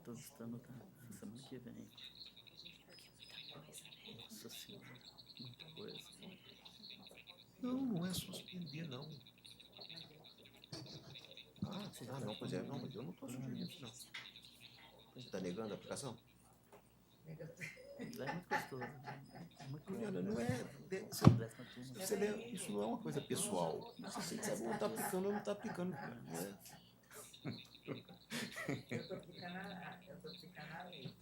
estou visitando semana que vem. Nossa senhora, muita coisa. Não é suspender, não. Não, pois é, não, mas eu não estou sugerindo isso, não. Você está negando a aplicação? É muito gostoso. Juliana, não é. Isso não é uma coisa pessoal. Você sabe, não está aplicando ou não está aplicando. Não é? Eu estou aplicando a lei.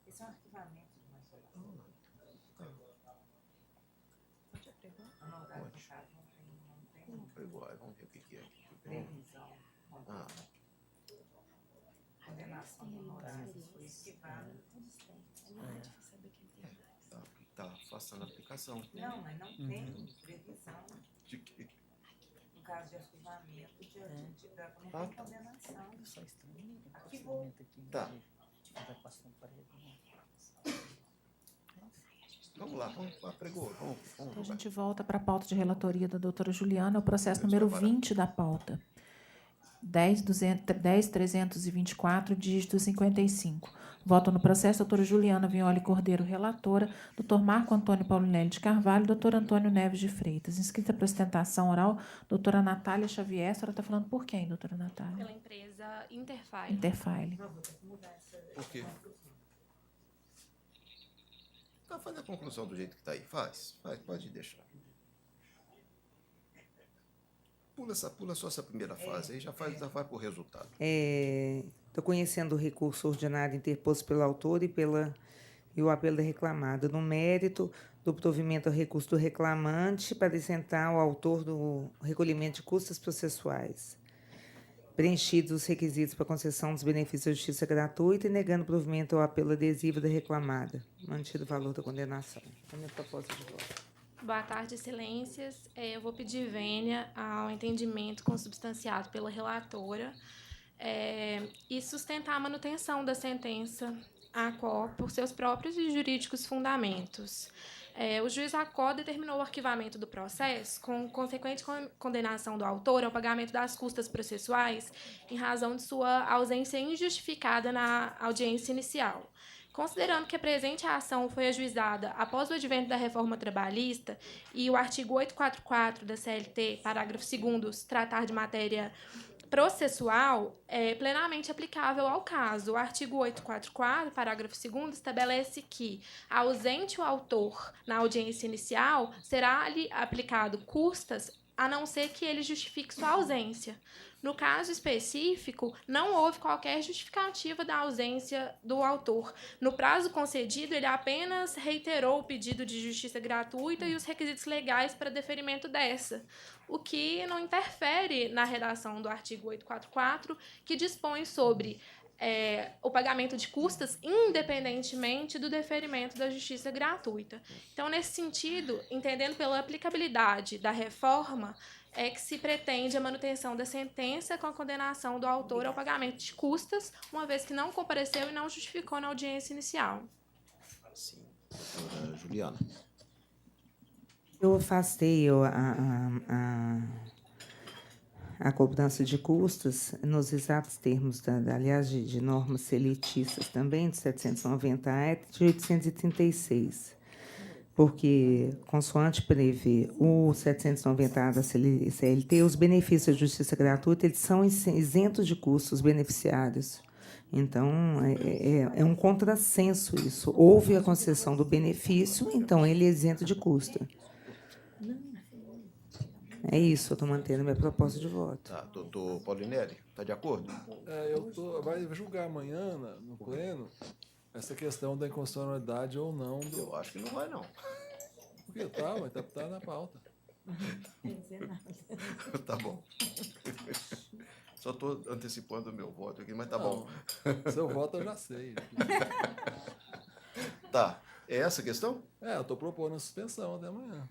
Esse é um arquivamento de uma só. Pode apregoar? Não, tá, no caso, não tem Igual, vamos ver o que é aqui. previsão. Condenação do honorário foi esquivado. Tá afastando a aplicação. Não, mas não tem previsão. De quê? No caso de arquivamento, não tem condenação. Só estranho. Arquivou. Tá. Vai passando para ele. Vamos lá, vamos lá, pregou. Vamos Então, a gente volta para a pauta de relatoria da doutora Juliana, o processo número 20 da pauta. 10.324, dígito 55. Voto no processo, doutora Juliana Vignoli Cordeiro, relatora, doutor Marco Antônio Paulinelli de Carvalho, doutor Antônio Neves de Freitas. Inscrita para sustentação oral, doutora Natália Xavier. A senhora está falando por quem, doutora Natália? Pela empresa Interfile. Interfile. Não, vou ter que mudar essa. Por quê? Tá, faz a conclusão do jeito que tá aí. Faz, pode deixar. Pula só essa primeira fase, aí já vai para o resultado. Estou conhecendo o recurso ordinário interposto pelo autor e o apelo da reclamada. No mérito do provimento ao recurso do reclamante para isentar o autor do recolhimento de custas processuais, preenchidos os requisitos para concessão dos benefícios da justiça gratuita e negando provimento ao apelo adesivo da reclamada, mantido o valor da condenação. É a minha proposta de voto. Boa tarde, excelências. Eu vou pedir vênia ao entendimento consubstanciado pela relatora e sustentar a manutenção da sentença ACO por seus próprios e jurídicos fundamentos. O juiz ACO determinou o arquivamento do processo com consequente condenação do autor ao pagamento das custas processuais em razão de sua ausência injustificada na audiência inicial. Considerando que a presente ação foi ajuizada após o advento da reforma trabalhista e o artigo 844 da CLT, parágrafo 2º, tratar de matéria processual, é plenamente aplicável ao caso. O artigo 844, parágrafo 2º, estabelece que, ausente o autor na audiência inicial, será-lhe aplicado custas a não ser que ele justifique sua ausência. No caso específico, não houve qualquer justificativa da ausência do autor. No prazo concedido, ele apenas reiterou o pedido de justiça gratuita e os requisitos legais para deferimento dessa, o que não interfere na redação do artigo 844, que dispõe sobre o pagamento de custas independentemente do deferimento da justiça gratuita. Então, nesse sentido, entendendo pela aplicabilidade da reforma, é que se pretende a manutenção da sentença com a condenação do autor ao pagamento de custas, uma vez que não compareceu e não justificou na audiência inicial. Sim, doutora Juliana. Eu afastei a cobrança de custas nos exatos termos, aliás, de normas selitistas também, de 790A e de 836. Porque, consoante prevê o 790A da CLT, os benefícios da justiça gratuita eles são isentos de custos beneficiários. Então, é um contrassenso isso. Houve a concessão do benefício, então ele é isento de custo. É isso, eu estou mantendo a minha proposta de voto. Tá, doutor Paulinelli, está de acordo? Vai julgar amanhã, no pleno, essa questão da inconstitucionalidade ou não. Eu acho que não vai, não. Por que mas tá na pauta. Não quer dizer nada. Tá bom. Só estou antecipando o meu voto aqui, mas tá Não, bom. Seu voto eu já sei. Tá, é essa a questão? Eu estou propondo a suspensão até amanhã.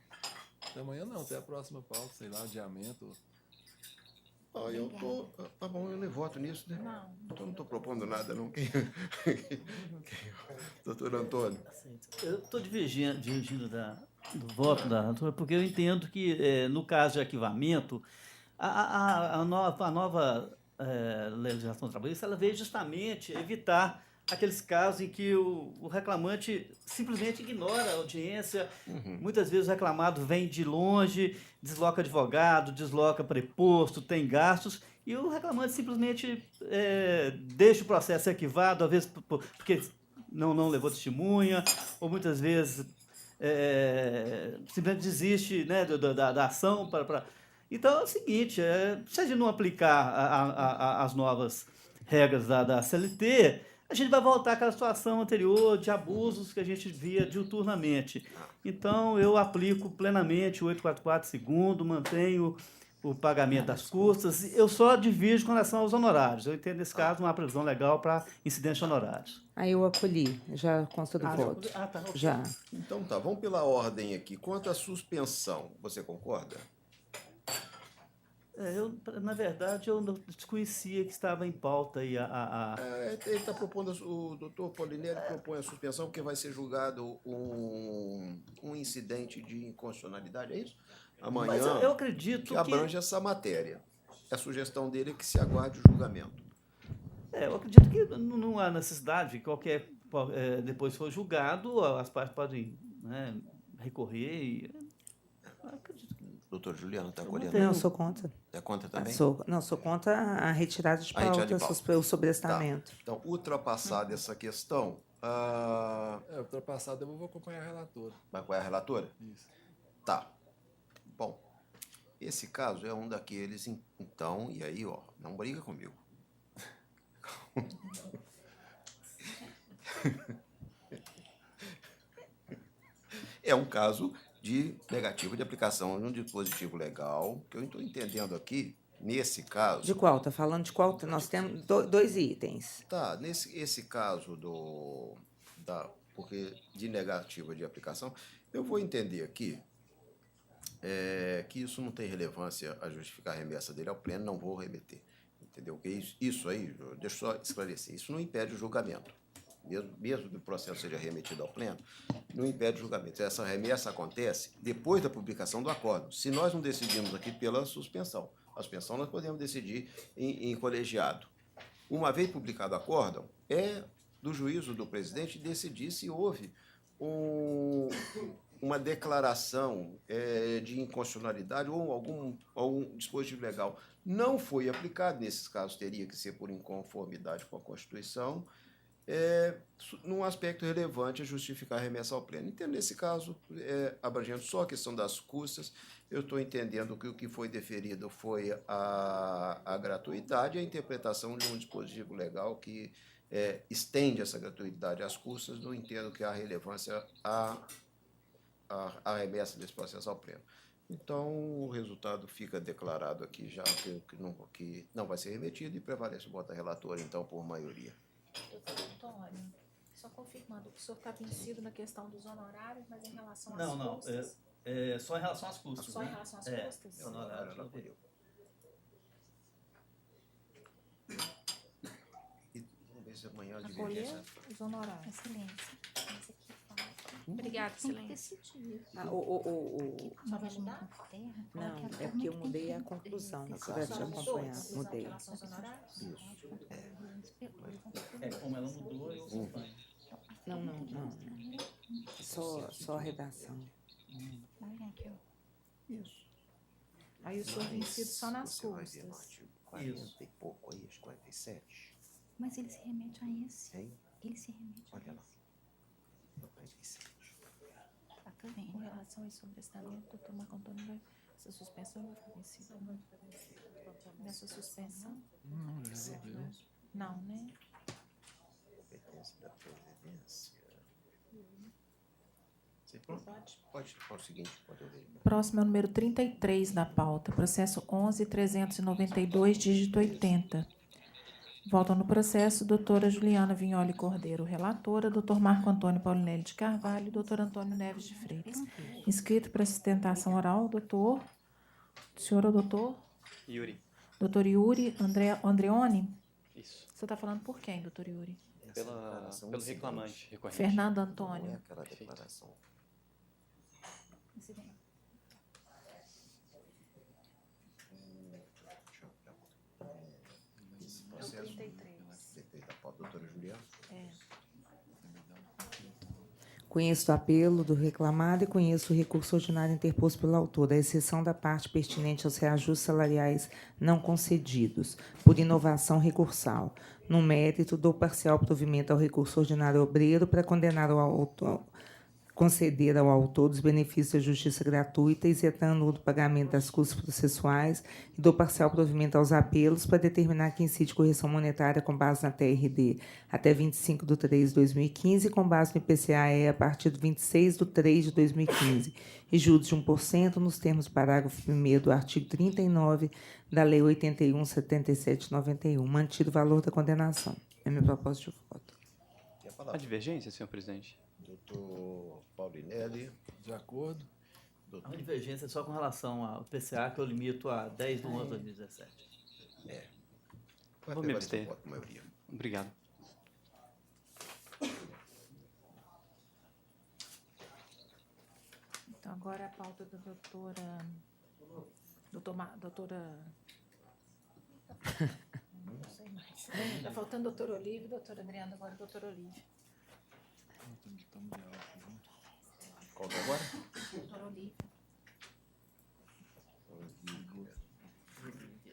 Até amanhã não, até a próxima pauta, sei lá, adiamento. Tá bom, eu nem voto nisso, né? Então não estou propondo nada, não. Doutor Antônio. Eu estou divergindo do voto da doutora, porque eu entendo que, no caso de arquivamento, A nova legislação trabalhista, ela veio justamente evitar aqueles casos em que o reclamante simplesmente ignora a audiência. Muitas vezes o reclamado vem de longe, desloca advogado, desloca preposto, tem gastos, e o reclamante simplesmente deixa o processo arquivado, às vezes porque não levou testemunha, ou muitas vezes simplesmente desiste, né, da ação. Então é o seguinte, se a gente não aplicar as novas regras da CLT, a gente vai voltar àquela situação anterior de abusos que a gente via diuturnamente. Então, eu aplico plenamente o 844 segundo, mantenho o pagamento das custas. Eu só divido com relação aos honorários. Eu entendo, nesse caso, uma previsão legal para incidentes de honorários. Aí eu acolhi, já consta do voto. Tá. Ok. Já. Então tá, vamos pela ordem aqui. Quanto à suspensão, você concorda? Na verdade, eu não desconhecia que estava em pauta aí Ele está propondo, o doutor Paulinelli propõe a suspensão porque vai ser julgado um incidente de inconstitucionalidade, é isso? Amanhã, Mas eu acredito que abrange essa matéria. A sugestão dele é que se aguarde o julgamento. Eu acredito que não há necessidade, depois for julgado, as partes podem, né, recorrer e... Eu acredito que... Doutor Juliano, está não acolhendo? tenho- Não, sou contra. É contra também? Sou contra a retirada de A retirada de pauta, pauta. o sobrestamento. Então, ultrapassada essa questão, Ultrapassado, eu vou acompanhar a relatora. vai com a relatora? Isso. Tá. Bom, esse caso é um daqueles, então, e aí, ó, não briga comigo. É um caso de negativa de aplicação de um dispositivo legal, que eu estou entendendo aqui, nesse caso... De qual? Tá falando de qual? Nós temos dois itens. Tá, esse caso porque de negativa de aplicação, eu vou entender aqui que isso não tem relevância a justificar a remessa dele ao pleno, não vou remeter. Entendeu? Que isso aí, deixa eu só esclarecer, isso não impede o julgamento. Mesmo que o processo seja remetido ao pleno, não impede o julgamento. Essa remessa acontece depois da publicação do acórdão. Se nós não decidimos aqui pela suspensão, a suspensão nós podemos decidir em colegiado. Uma vez publicado o acórdão, é do juízo do presidente decidir se houve uma declaração de inconstitucionalidade ou algum dispositivo legal não foi aplicado. Nesses casos, teria que ser por inconformidade com a Constituição, num aspecto relevante a justificar a remessa ao pleno. Entendo, nesse caso, abrangendo só a questão das custas, eu estou entendendo que o que foi deferido foi a gratuidade e a interpretação de um dispositivo legal que estende essa gratuidade às custas. Não entendo que há relevância à remessa desse processo ao pleno. Então, o resultado fica declarado aqui já que não vai ser remetido e prevalece o voto da relatora, então, por maioria. Doutor Antônio, só confirmando, o senhor está vencido na questão dos honorários, mas em relação às Não, custas? só em relação às custas. Só em né? relação às custas? Honorário, Ela acolheu. E vamos ver se amanhã a divergência... Acolher os honorários. Excelência. Esse aqui fala. Obrigada, Tem que excelência. decidir. Não, Vai mudar? Terra? Fala que é porque eu mudei a conclusão. Você vai te acompanhar. Mudei. Em relação aos honorários? Como ela mudou, eu acompanho. Não. Só a redação. Vai vir aqui, ó. Isso. Aí o senhor vencido só nas Você vai ver no custas. artigo 40 e pouco aí, acho 47. Mas ele se remete a esse. Hein? Ele se remete a Olha lá. esse. 47. Tá, tá vendo? Com relação ao sobrestamento, doutor Marco Antônio vai. Essa suspensão vai ficar vencida. Nessa suspensão? Não, já resolveu. Não, né? Competência da presidência. Você pode falar o seguinte, pode ouvir. Próximo é o número 33 da pauta, processo 11.392, dígito 80. Volta no processo, doutora Juliana Vignoli Cordeiro, relatora, doutor Marco Antônio Paulinelli de Carvalho e doutor Antônio Neves de Freitas. Inscrito para sustentação oral, doutor... O senhor é o doutor? Yuri. Doutor Yuri Andreoni? Isso. Você está falando por quem, doutor Yuri? Pelo reclamante, recorrente. Fernando Não é Antônio. aquela declaração. doutora Juliana. Conheço o apelo do reclamado e conheço o recurso ordinário interposto pelo autor, à exceção da parte pertinente aos reajustes salariais não concedidos, por inovação recursal. No mérito, dou parcial provimento ao recurso ordinário obreiro para condenar o autor, conceder ao autor dos benefícios da justiça gratuita, isentando-o do pagamento das custas processuais, e dou parcial provimento aos apelos para determinar que incide correção monetária com base na TRD até 25/3/2015 e com base no IPCA-E a partir do 26/3/2015 e juros de 1% nos termos do parágrafo 1º do artigo 39 da Lei 81.7791, mantido o valor da condenação. É meu propósito de voto. Tem a A palavra. divergência, senhor presidente? Doutor Paulinelli. De acordo. A Doutor... divergência é só com relação ao PCA, que eu limito a 10/11/2017. Vai Vou me prevalecer abster. o voto, maioria. Obrigado. Então, agora a pauta da doutora... doutora... Não sei mais. Está faltando doutor Olívio, doutora Adriana, agora doutor Olívio. Estamos de aula aqui, né? Qual que é agora? Doutor Olívio.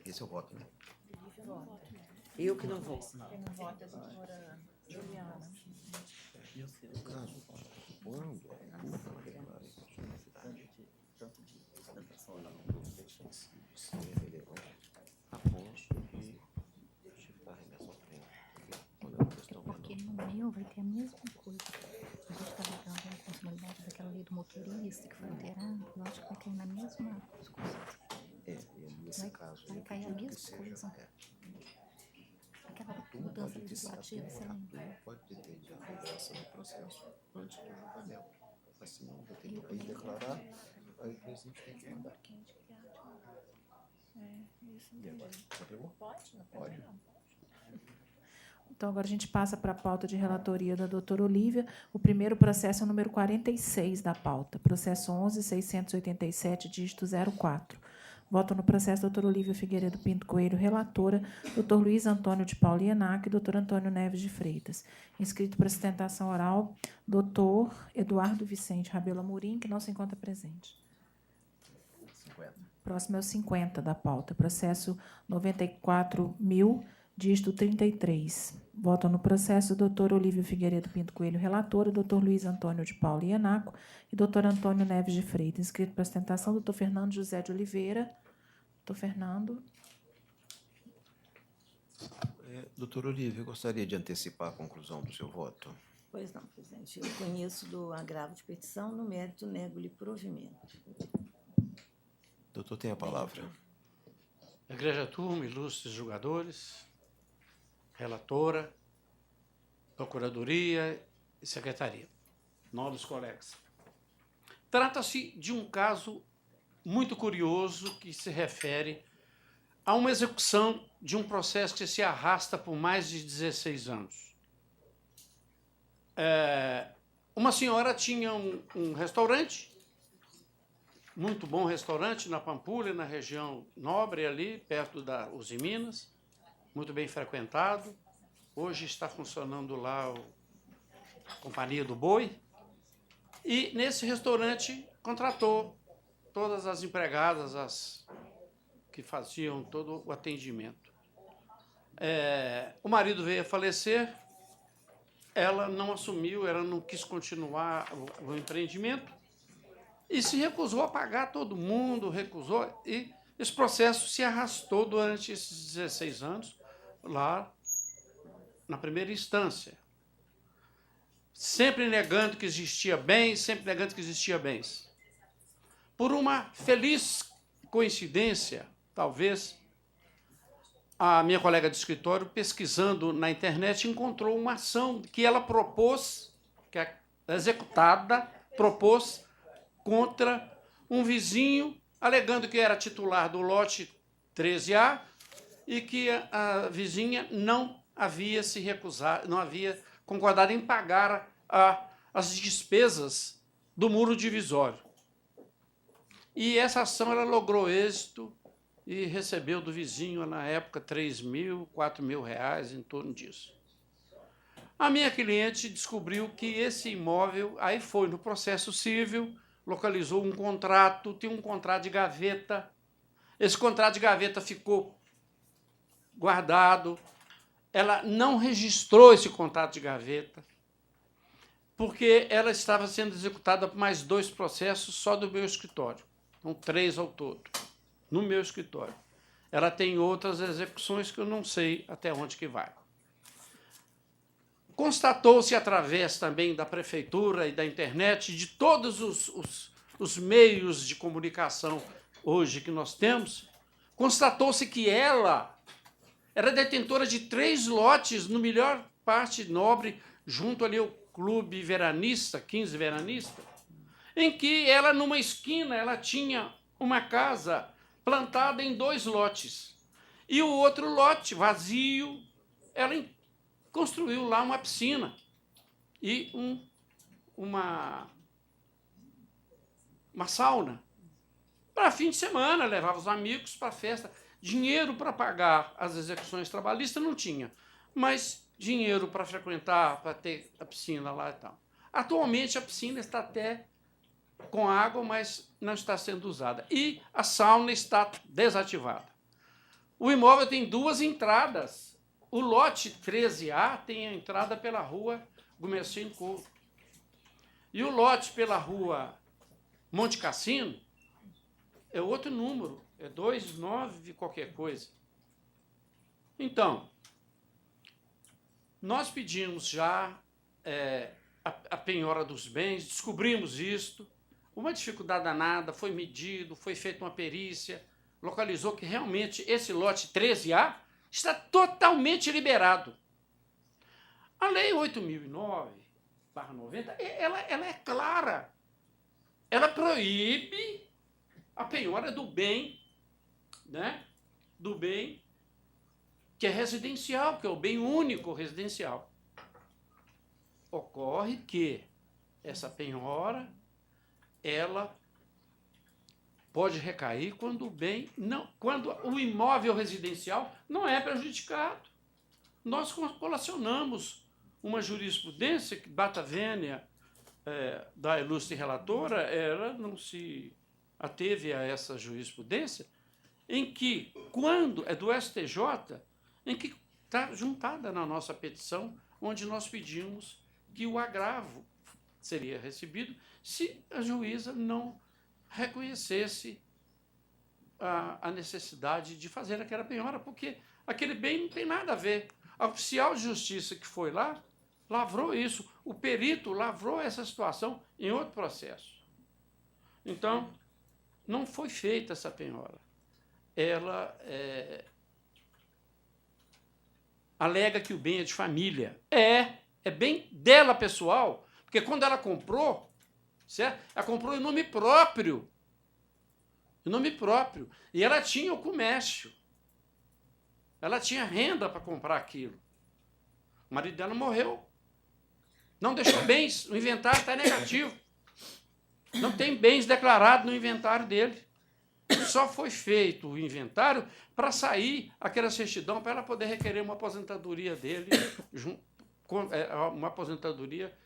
Esse é o voto, né? Eu que não voto. Quem não vota é a doutora Juliana. Porque no meu vai ter a mesma coisa. A gente está ligando a constitucionalidade daquela lei do motorista que foi alterada. Eu acho que vai cair na mesma coisa. Nesse caso, Vai eu cair a acredito que mesma seja. coisa. Aquela Tudo mudança pode ter sido legislativa, você lembra? pode ter tido a mudança no processo antes do julgamento. Assim, eu tenho que declarar, aí o presidente tem que mandar. E agora? Já pegou? Pode. Então, agora a gente passa para a pauta de relatoria da doutora Olívia. O primeiro processo é o número 46 da pauta, processo 11.687, dígito 04. Voto no processo doutora Olívia Figueiredo Pinto Coelho, relatora, doutor Luiz Antônio de Paula Ienac e doutor Antônio Neves de Freitas. Inscrito para sustentação oral, doutor Eduardo Vicente Rabelo Amorim, que não se encontra presente. 50. Próximo é o 50 da pauta, processo 94.000, dígito 33. Votam no processo o doutor Olívio Figueiredo Pinto Coelho, relatora, doutor Luiz Antônio de Paula Ienaco e doutor Antônio Neves de Freitas. Inscrito para sustentação, doutor Fernando José de Oliveira. Doutor Fernando. Doutor Olívio, eu gostaria de antecipar a conclusão do seu voto. Pois não, presidente. Eu conheço do agravo de petição, no mérito nego-lhe provimento. Doutor, tem a palavra. Igreja turma, ilustres julgadores, relatora, procuradoria e secretaria, nobres colegas. Trata-se de um caso muito curioso que se refere a uma execução de um processo que se arrasta por mais de 16 anos. Uma senhora tinha um restaurante, muito bom restaurante na Pampulha, na região nobre ali, perto da Uzi Minas, muito bem frequentado. Hoje está funcionando lá a Companhia do Boi. E nesse restaurante contratou todas as empregadas, as que faziam todo o atendimento. O marido veio a falecer, ela não assumiu, ela não quis continuar o empreendimento e se recusou a pagar todo mundo, recusou, e esse processo se arrastou durante esses 16 anos lá na primeira instância. Sempre negando que existia bens, sempre negando que existia bens. Por uma feliz coincidência, talvez, a minha colega de escritório, pesquisando na internet, encontrou uma ação que ela propôs, que a executada propôs contra um vizinho, alegando que era titular do lote 13A e que a vizinha não havia se recusado, não havia concordado em pagar as despesas do muro divisório. E essa ação ela logrou êxito e recebeu do vizinho, na época, R$3.000, R$4.000, em torno disso. A minha cliente descobriu que esse imóvel, aí foi no processo civil, localizou um contrato, tinha um contrato de gaveta. Esse contrato de gaveta ficou guardado. Ela não registrou esse contrato de gaveta, porque ela estava sendo executada por mais 2 processos só do meu escritório. Então, 3 ao todo, no meu escritório. Ela tem outras execuções que eu não sei até onde que vai. Constatou-se, através também da prefeitura e da internet, de todos os meios de comunicação hoje que nós temos, constatou-se que ela era detentora de 3 lotes no melhor parte nobre, junto ali ao Clube Veranista, 15 Veranista, em que ela, numa esquina, ela tinha uma casa plantada em 2 lotes. E o outro lote, vazio, ela construiu lá uma piscina e uma sauna. Para fim de semana, levava os amigos para a festa. Dinheiro para pagar as execuções trabalhistas não tinha, mas dinheiro para frequentar, para ter a piscina lá e tal. Atualmente, a piscina está até com água, mas não está sendo usada. E a sauna está desativada. O imóvel tem 2 entradas. O lote 13A tem a entrada pela rua Gomercindo Couto. E o lote pela rua Monte Cassino é outro número, é 29 qualquer coisa. Então, nós pedimos já a penhora dos bens, descobrimos isto, uma dificuldade danada, foi medido, foi feita uma perícia, localizou que realmente esse lote 13A está totalmente liberado. A Lei 8.009/90, ela é clara. Ela proíbe a penhora do bem, né? Do bem que é residencial, que é o bem único residencial. Ocorre que essa penhora, ela pode recair quando quando o imóvel residencial não é prejudicado. Nós colacionamos uma jurisprudência que Bata Vênia, da ilustre relatora, ela não se ateve a essa jurisprudência, em que, quando é do STJ, em que está juntada na nossa petição, onde nós pedimos que o agravo seria recebido se a juíza não reconhecesse a necessidade de fazer aquela penhora, porque aquele bem não tem nada a ver. A oficial de justiça que foi lá lavrou isso, o perito lavrou essa situação em outro processo. Então, não foi feita essa penhora. Ela alega que o bem é de família. É bem dela, pessoal, porque quando ela comprou, certo? Ela comprou em nome próprio. Em nome próprio. E ela tinha o comércio. Ela tinha renda para comprar aquilo. O marido dela morreu. Não deixou bens. O inventário está negativo. Não tem bens declarados no inventário dele. Só foi feito o inventário para sair aquela certidão para ela poder requerer uma aposentadoria dele, uma aposentadoria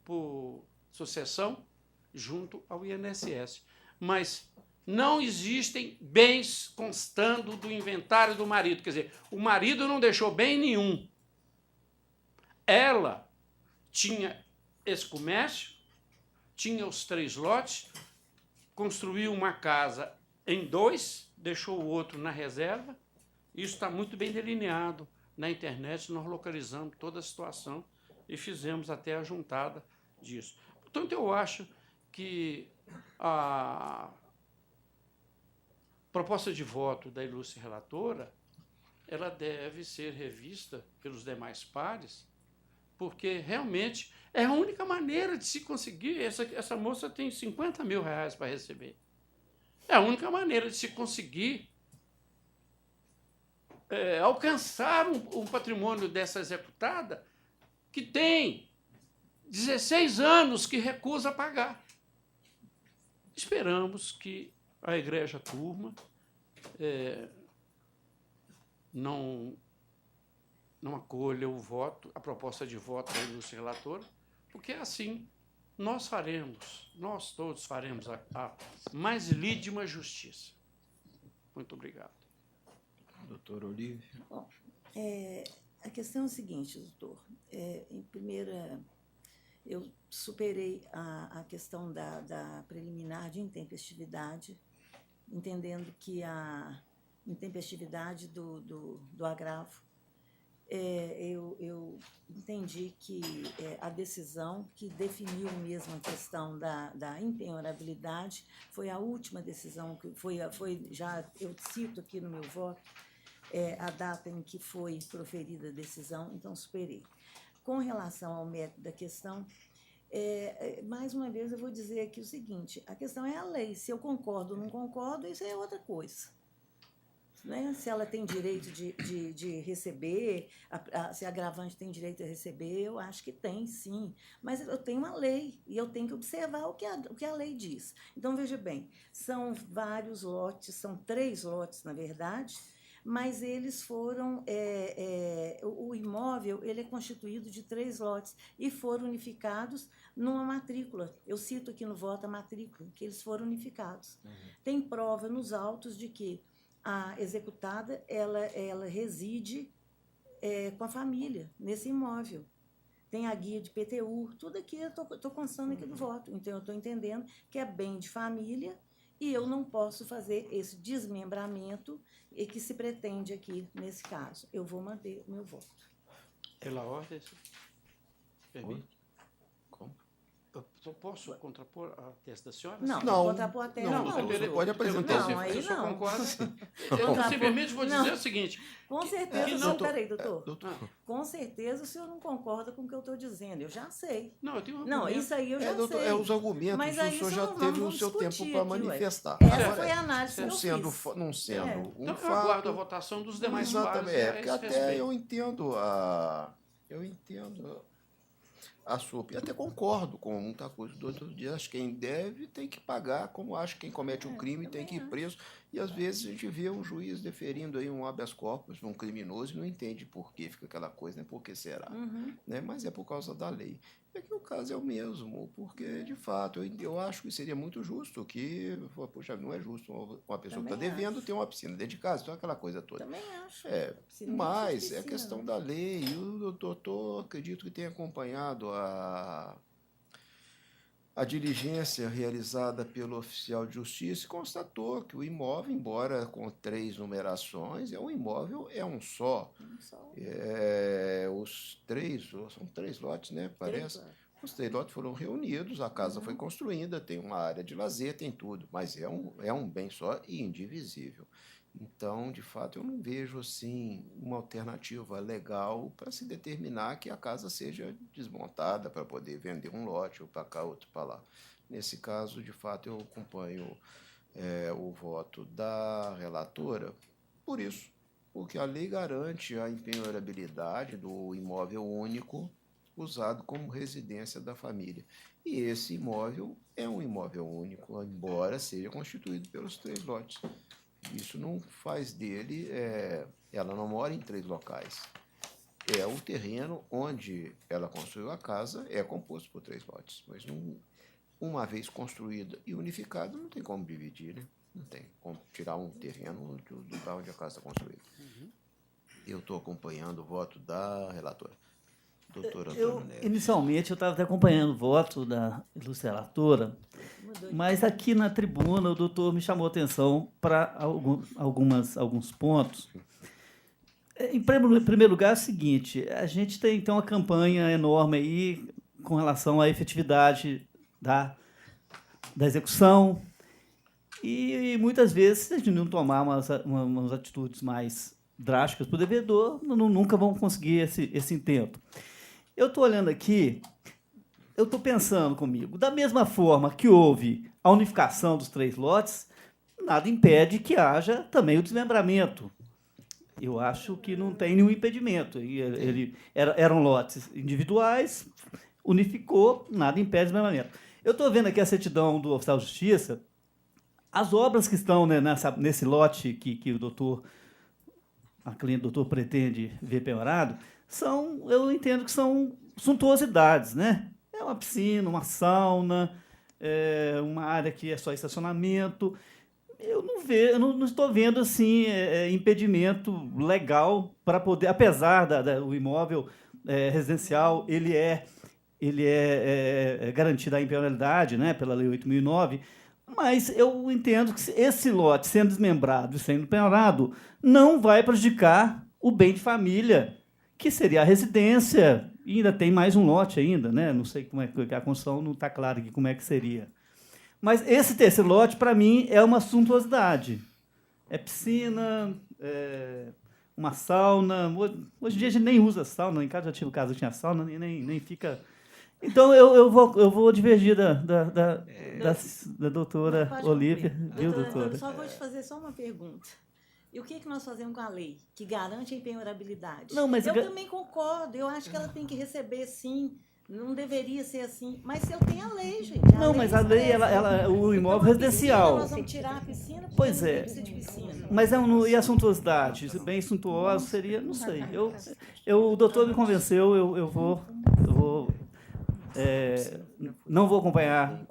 por sucessão junto ao INSS. Mas não existem bens constando do inventário do marido. Quer dizer, o marido não deixou bem nenhum. Ela tinha esse comércio, tinha os 3 lotes, construiu uma casa em 2, deixou o outro na reserva. Isso está muito bem delineado na internet, nós localizamos toda a situação e fizemos até a juntada disso. Portanto, eu acho que a proposta de voto da ilustre relatora, ela deve ser revista pelos demais pares, porque realmente é a única maneira de se conseguir. Essa moça tem R$50 mil para receber. É a única maneira de se conseguir alcançar um patrimônio dessa executada que tem 16 anos que recusa pagar. Esperamos que a Igreja Turma não não acolha o voto, a proposta de voto da ilustre relatora, porque assim nós todos faremos a mais lídima justiça. Muito obrigado. Doutor Olívio. Bom, a questão é o seguinte, doutor. Em primeira, eu superei a questão da preliminar de intempestividade, entendendo que a intempestividade do agravo, eu entendi que a decisão que definiu mesmo a questão da impenhorabilidade foi a última decisão, que foi já eu cito aqui no meu voto, a data em que foi proferida a decisão, então superei. Com relação ao mérito da questão, mais uma vez eu vou dizer aqui o seguinte, a questão é a lei, se eu concordo ou não concordo, isso é outra coisa. Né? Se ela tem direito de receber, se a agravante tem direito a receber, eu acho que tem, sim. Mas eu tenho uma lei e eu tenho que observar o que a lei diz. Então, veja bem, são vários lotes, são 3 lotes, na verdade, mas eles foram... o imóvel ele é constituído de 3 lotes e foram unificados numa matrícula. Eu cito aqui no voto a matrícula, que eles foram unificados. Uhum. Tem prova nos autos de que a executada, ela reside com a família, nesse imóvel. Tem a guia de PTU, tudo aqui eu estou constando aqui do voto. Então, eu estou entendendo que é bem de família e eu não posso fazer esse desmembramento e que se pretende aqui, nesse caso. Eu vou manter o meu voto. Pela ordem, permite? Como? Eu posso contrapor a tese da senhora? Não, contrapor a tese não. Você pode apresentar. Não, aí não. Concorda? Eu simplesmente vou dizer o seguinte. Com certeza, peraí, doutor. Com certeza o senhor não concorda com o que eu estou dizendo. Eu já sei. Não, eu tenho Não, isso aí eu já doutor, sei. Os argumentos, mas o senhor já teve o seu tempo para manifestar. Essa foi a análise que eu fiz. Não sendo um então, fato... Eu aguardo a votação dos demais pares. Porque até eu entendo a sua... E até concordo com muita coisa do outro dia. Acho que quem deve tem que pagar, como acho que quem comete um crime tem que ir preso. E às vezes a gente vê um juiz deferindo aí um habeas corpus, um criminoso, e não entende por que fica aquela coisa, né? Por que será? Né? Mas é por causa da lei. É que o caso é o mesmo, porque, de fato, eu acho que seria muito justo que, poxa, não é justo uma pessoa que está devendo ter uma piscina dentro de casa, então aquela coisa toda. Também acho. Mas é questão da lei, e o doutor, acredito que tenha acompanhado a diligência realizada pelo oficial de justiça e constatou que o imóvel, embora com 3 numerações, um imóvel é um só. São 3 lotes, né? Parece. Os 3 lotes foram reunidos, a casa foi construída, tem uma área de lazer, tem tudo, mas é um bem só e indivisível. Então, de fato, eu não vejo assim uma alternativa legal para se determinar que a casa seja desmontada para poder vender um lote, ou para cá, outro para lá. Nesse caso, de fato, eu acompanho o voto da relatora por isso, porque a lei garante a impenhorabilidade do imóvel único usado como residência da família. E esse imóvel é um imóvel único, embora seja constituído pelos 3 lotes. Isso não faz dele... ela não mora em 3 locais. O terreno onde ela construiu a casa é composto por 3 lotes. Mas uma vez construída e unificada, não tem como dividir, né? Não tem como tirar um terreno do lugar onde a casa está construída. Eu estou acompanhando o voto da relatora. Doutora Antônio Neves. Inicialmente, eu estava até acompanhando o voto da ilustre relatora, mas aqui na tribuna o doutor me chamou a atenção para alguns pontos. Em primeiro lugar, é o seguinte, a gente tem uma campanha enorme aí com relação à efetividade da execução e muitas vezes, se a gente não tomar umas atitudes mais drásticas para o devedor, nunca vão conseguir esse intento. Eu estou olhando aqui, eu estou pensando comigo, da mesma forma que houve a unificação dos 3 lotes, nada impede que haja também o desmembramento. Eu acho que não tem nenhum impedimento. Eram lotes individuais, unificou, nada impede o desmembramento. Eu estou vendo aqui a certidão do oficial de justiça, as obras que estão, né, nesse lote que o doutor a cliente do doutor pretende ver penhorado, eu entendo que são suntuosidades, né? É uma piscina, uma sauna, uma área que é só estacionamento. Eu não estou vendo assim impedimento legal para poder, apesar do imóvel residencial, ele é garantido a impenhorabilidade, né, pela Lei 8.009, mas eu entendo que esse lote, sendo desmembrado e sendo penhorado, não vai prejudicar o bem de família, que seria a residência, e ainda tem mais um lote ainda, né? Não sei como é que a construção não está clara aqui como é que seria. Mas esse terceiro lote, para mim, é uma suntuosidade. É piscina, uma sauna. Hoje em dia a gente nem usa sauna, em casa já tive casa que tinha sauna, nem fica. Então eu vou divergir da doutora Olívia, viu, doutora? Eu só vou te fazer só uma pergunta. E o que nós fazemos com a lei que garante a impenhorabilidade? Não, mas eu também concordo, eu acho que ela tem que receber sim, não deveria ser assim. Mas se eu tenho a lei, gente. Mas a lei, o imóvel residencial. Nós vamos tirar a piscina porque Pois não é. precisa de piscina. Mas e a suntuosidade? Bem suntuoso seria, não sei. O doutor me convenceu, eu vou não vou acompanhar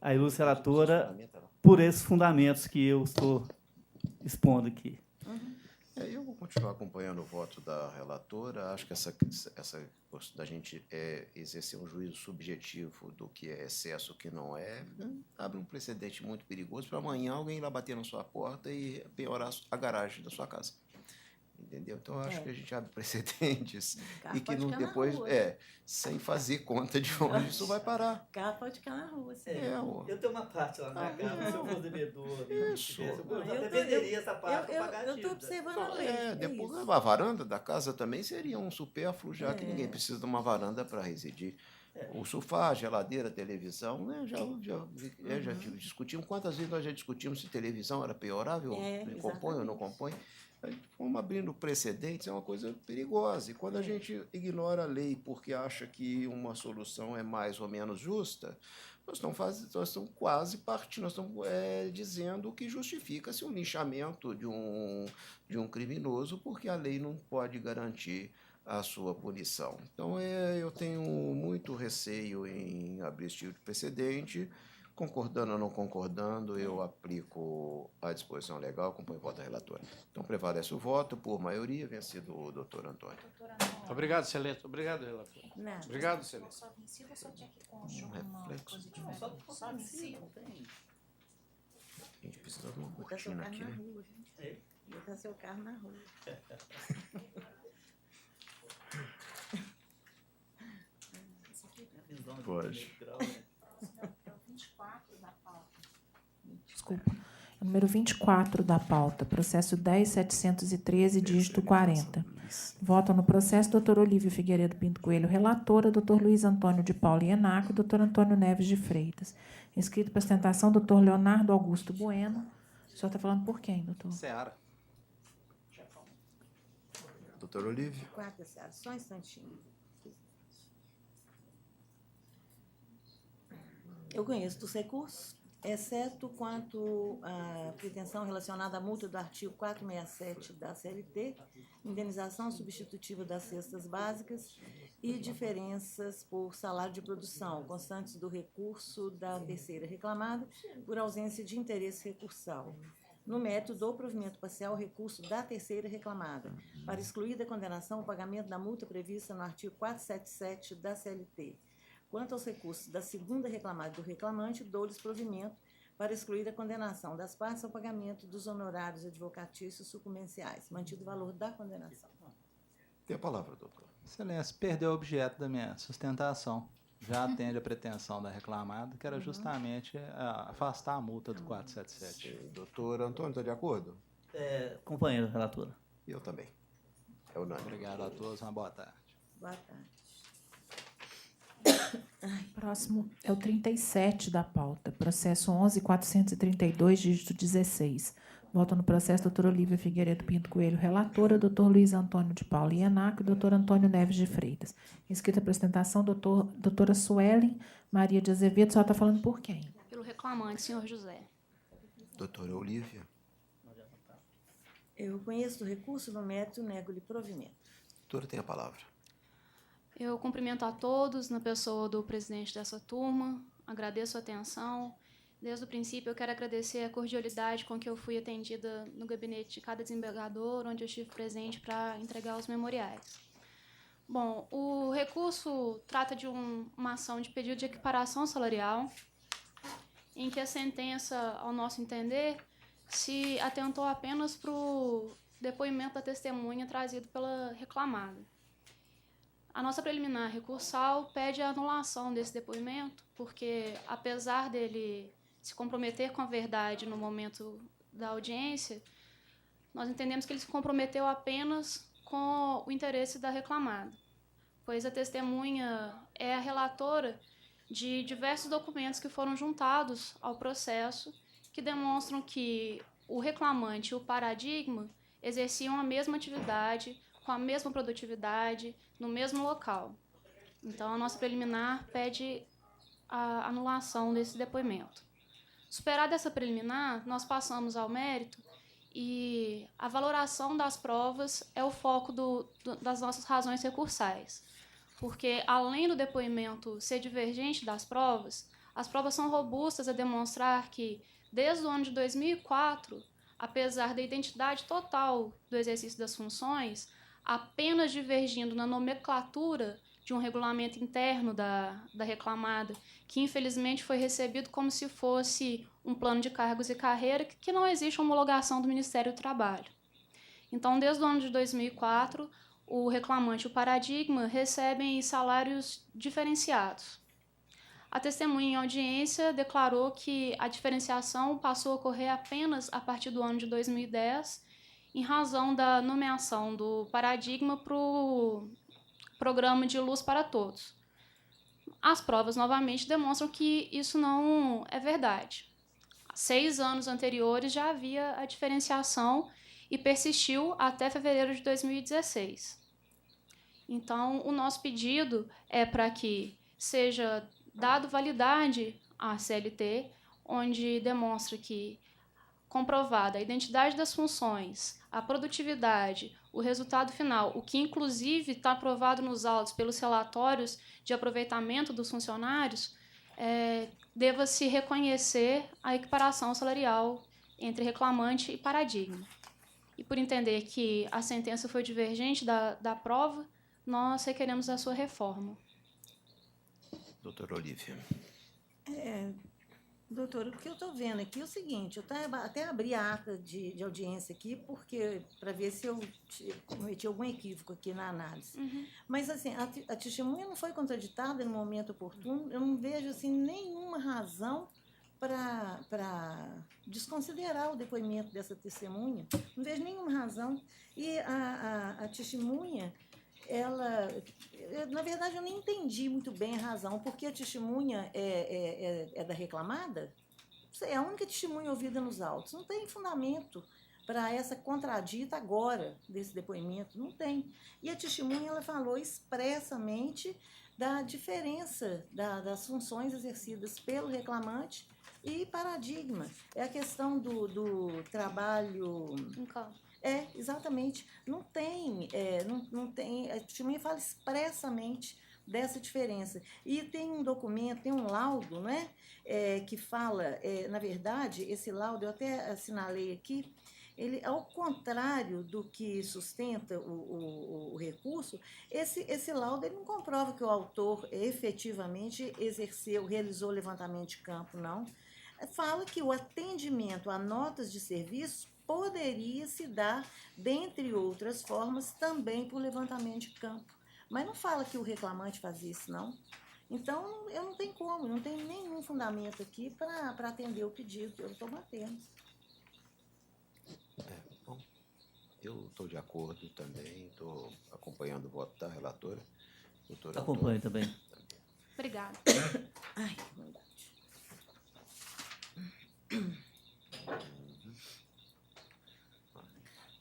a ilustre relatora por esses fundamentos que eu estou expondo aqui. Eu vou continuar acompanhando o voto da relatora. Acho que essa da gente exercer um juízo subjetivo do que é excesso, o que não é, abre um precedente muito perigoso para amanhã alguém ir lá bater na sua porta e penhorar a garagem da sua casa. Entendeu? Então, eu acho que a gente abre precedentes e que não depois, sem fazer conta de onde isso vai parar. O carro pode ficar na rua. Sim. Eu tenho uma parte lá na casa, se eu for devedor. Isso. Eu até venderia essa parte para pagar a Eu estou dívida. observando a lei. Depois a varanda da casa também seria um supérfluo, já que ninguém precisa de uma varanda para residir. O sofá, geladeira, televisão, né? Já discutimos. Quantas vezes nós já discutimos se televisão era piorável, compõe ou não compõe? Vamos abrindo precedentes, é uma coisa perigosa. E quando a gente ignora a lei porque acha que uma solução é mais ou menos justa, nós estamos quase partindo, nós estamos dizendo que justifica-se um linchamento de um criminoso porque a lei não pode garantir a sua punição. Então, eu tenho muito receio em abrir esse tipo de precedente. Concordando ou não concordando, eu aplico a disposição legal, acompanho o voto da relatora. Então, prevalece o voto por maioria, vencido o doutor Antônio. Obrigado, excelente. Obrigado, relator. Não. Obrigado, excelente. Só vencido ou só tinha que constar uma coisa diferente? Só vencido. A gente precisa de uma Botar seu cortina carro aqui, na né? rua, gente. Botar seu carro na rua. Pode. Desculpa. É o número 24 da pauta, processo 10.713, dígito 40. Votam no processo doutor Olívio Figueiredo Pinto Coelho, relatora, doutor Luiz Antônio de Paula Ienaco e doutor Antônio Neves de Freitas. Inscrito para ostentação, doutor Leonardo Augusto Bueno. O senhor está falando por quem, doutor? Seara. Doutor Olívio. Quarta, Seara, só um instantinho. Eu conheço dos recursos, exceto quanto à pretensão relacionada à multa do artigo 467 da CLT, indenização substitutiva das cestas básicas e diferenças por salário de produção, constantes do recurso da terceira reclamada por ausência de interesse recursal. No mérito do provimento parcial, recurso da terceira reclamada, para excluir da condenação o pagamento da multa prevista no artigo 477 da CLT. Quanto aos recursos da segunda reclamada do reclamante, dou-lhes provimento para excluir a condenação das partes ao pagamento dos honorários advocatícios sucumbenciais, mantido o valor da condenação. Tem a palavra, doutor. Excelência, perdeu o objeto da minha sustentação. Já atende a pretensão da reclamada, que era justamente afastar a multa do 477. Doutor Antônio, está de acordo? Companheiro relatora. Eu também. É unânime. Obrigado a todos, uma boa tarde. Boa tarde. Próximo é o 37 da pauta, processo 11.432, dígito 16. Votam no processo doutor Olívia Figueiredo Pinto Coelho, relatora, doutor Luiz Antônio de Paula Ienaco e doutor Antônio Neves de Freitas. Inscrita para apresentação, doutora Suelen Maria de Azevedo. A senhora está falando por quem? Pelo reclamante, senhor José. Doutora Olívia. Eu conheço do recurso do mérito, nego-lhe provimento. Doutora, tem a palavra. Eu cumprimento a todos na pessoa do presidente dessa turma, agradeço a atenção. Desde o princípio, eu quero agradecer a cordialidade com que eu fui atendida no gabinete de cada desembargador, onde eu estive presente para entregar os memoriais. Bom, o recurso trata de uma ação de pedido de equiparação salarial, em que a sentença, ao nosso entender, se atentou apenas para o depoimento da testemunha trazido pela reclamada. A nossa preliminar recursal pede a anulação desse depoimento, porque, apesar dele se comprometer com a verdade no momento da audiência, nós entendemos que ele se comprometeu apenas com o interesse da reclamada, pois a testemunha é a relatora de diversos documentos que foram juntados ao processo, que demonstram que o reclamante e o paradigma exerciam a mesma atividade, com a mesma produtividade, no mesmo local. Então, a nossa preliminar pede a anulação desse depoimento. Superada essa preliminar, nós passamos ao mérito e a valoração das provas é o foco das nossas razões recursais. Porque, além do depoimento ser divergente das provas, as provas são robustas a demonstrar que, desde o ano de 2004, apesar da identidade total do exercício das funções, apenas divergindo na nomenclatura de um regulamento interno da reclamada, que infelizmente foi recebido como se fosse um plano de cargos e carreira, que não existe homologação do Ministério do Trabalho. Então, desde o ano de 2004, o reclamante e o paradigma recebem salários diferenciados. A testemunha em audiência declarou que a diferenciação passou a ocorrer apenas a partir do ano de 2010, em razão da nomeação do paradigma para o Programa de Luz para Todos. As provas, novamente, demonstram que isso não é verdade. Há 6 anos anteriores já havia a diferenciação e persistiu até fevereiro de 2016. Então, o nosso pedido é para que seja dado validade à CLT, onde demonstra que, comprovada a identidade das funções, a produtividade, o resultado final, o que inclusive está aprovado nos autos pelos relatórios de aproveitamento dos funcionários, deva-se reconhecer a equiparação salarial entre reclamante e paradigma. E por entender que a sentença foi divergente da prova, nós requeremos a sua reforma. Doutora Olívia. Doutor, o que eu estou vendo aqui é o seguinte, eu até abri a ata de audiência aqui, porque para ver se eu cometi algum equívoco aqui na análise. Mas, assim, a testemunha não foi contraditada no momento oportuno, eu não vejo, assim, nenhuma razão para desconsiderar o depoimento dessa testemunha, não vejo nenhuma razão. E a testemunha, na verdade, eu nem entendi muito bem a razão, porque a testemunha é da reclamada, é a única testemunha ouvida nos autos, não tem fundamento para essa contradita agora desse depoimento, não tem. E a testemunha, ela falou expressamente da diferença das funções exercidas pelo reclamante e paradigma. É a questão do trabalho... exatamente. Não tem, a testemunha fala expressamente dessa diferença. E tem um documento, tem um laudo, né, que fala, na verdade, esse laudo, eu até assinalei aqui, ele, ao contrário do que sustenta o recurso, esse laudo ele não comprova que o autor efetivamente realizou levantamento de campo, não. Fala que o atendimento a notas de serviço poderia se dar, dentre outras formas, também por levantamento de campo. Mas não fala que o reclamante fazia isso, não. Então, eu não tenho como, não tenho nenhum fundamento aqui para atender o pedido, eu estou batendo. Bom, eu estou de acordo também, estou acompanhando o voto da relatora. Acompanho também. Obrigada. Ai, que bondade.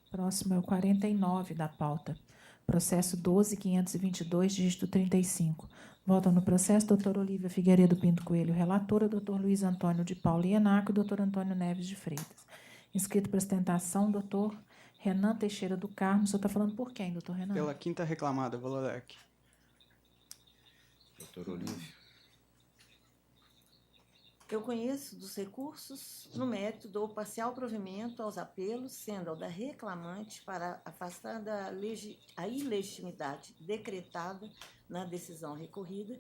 Próximo é o 49 da pauta. Processo 12.522, dígito 35. Votam no processo doutora Olívia Figueiredo Pinto Coelho, relatora, doutor Luiz Antônio de Paula Ienaco e doutor Antônio Neves de Freitas. Inscrito para sustentação, doutor Renan Teixeira do Carmo. O senhor está falando por quem, doutor Renan? Pela quinta reclamada, Valorec. Doutor Olívio. Eu conheço dos recursos, no mérito, dou parcial provimento aos apelos, sendo ao da reclamante para afastar a ilegitimidade decretada na decisão recorrida,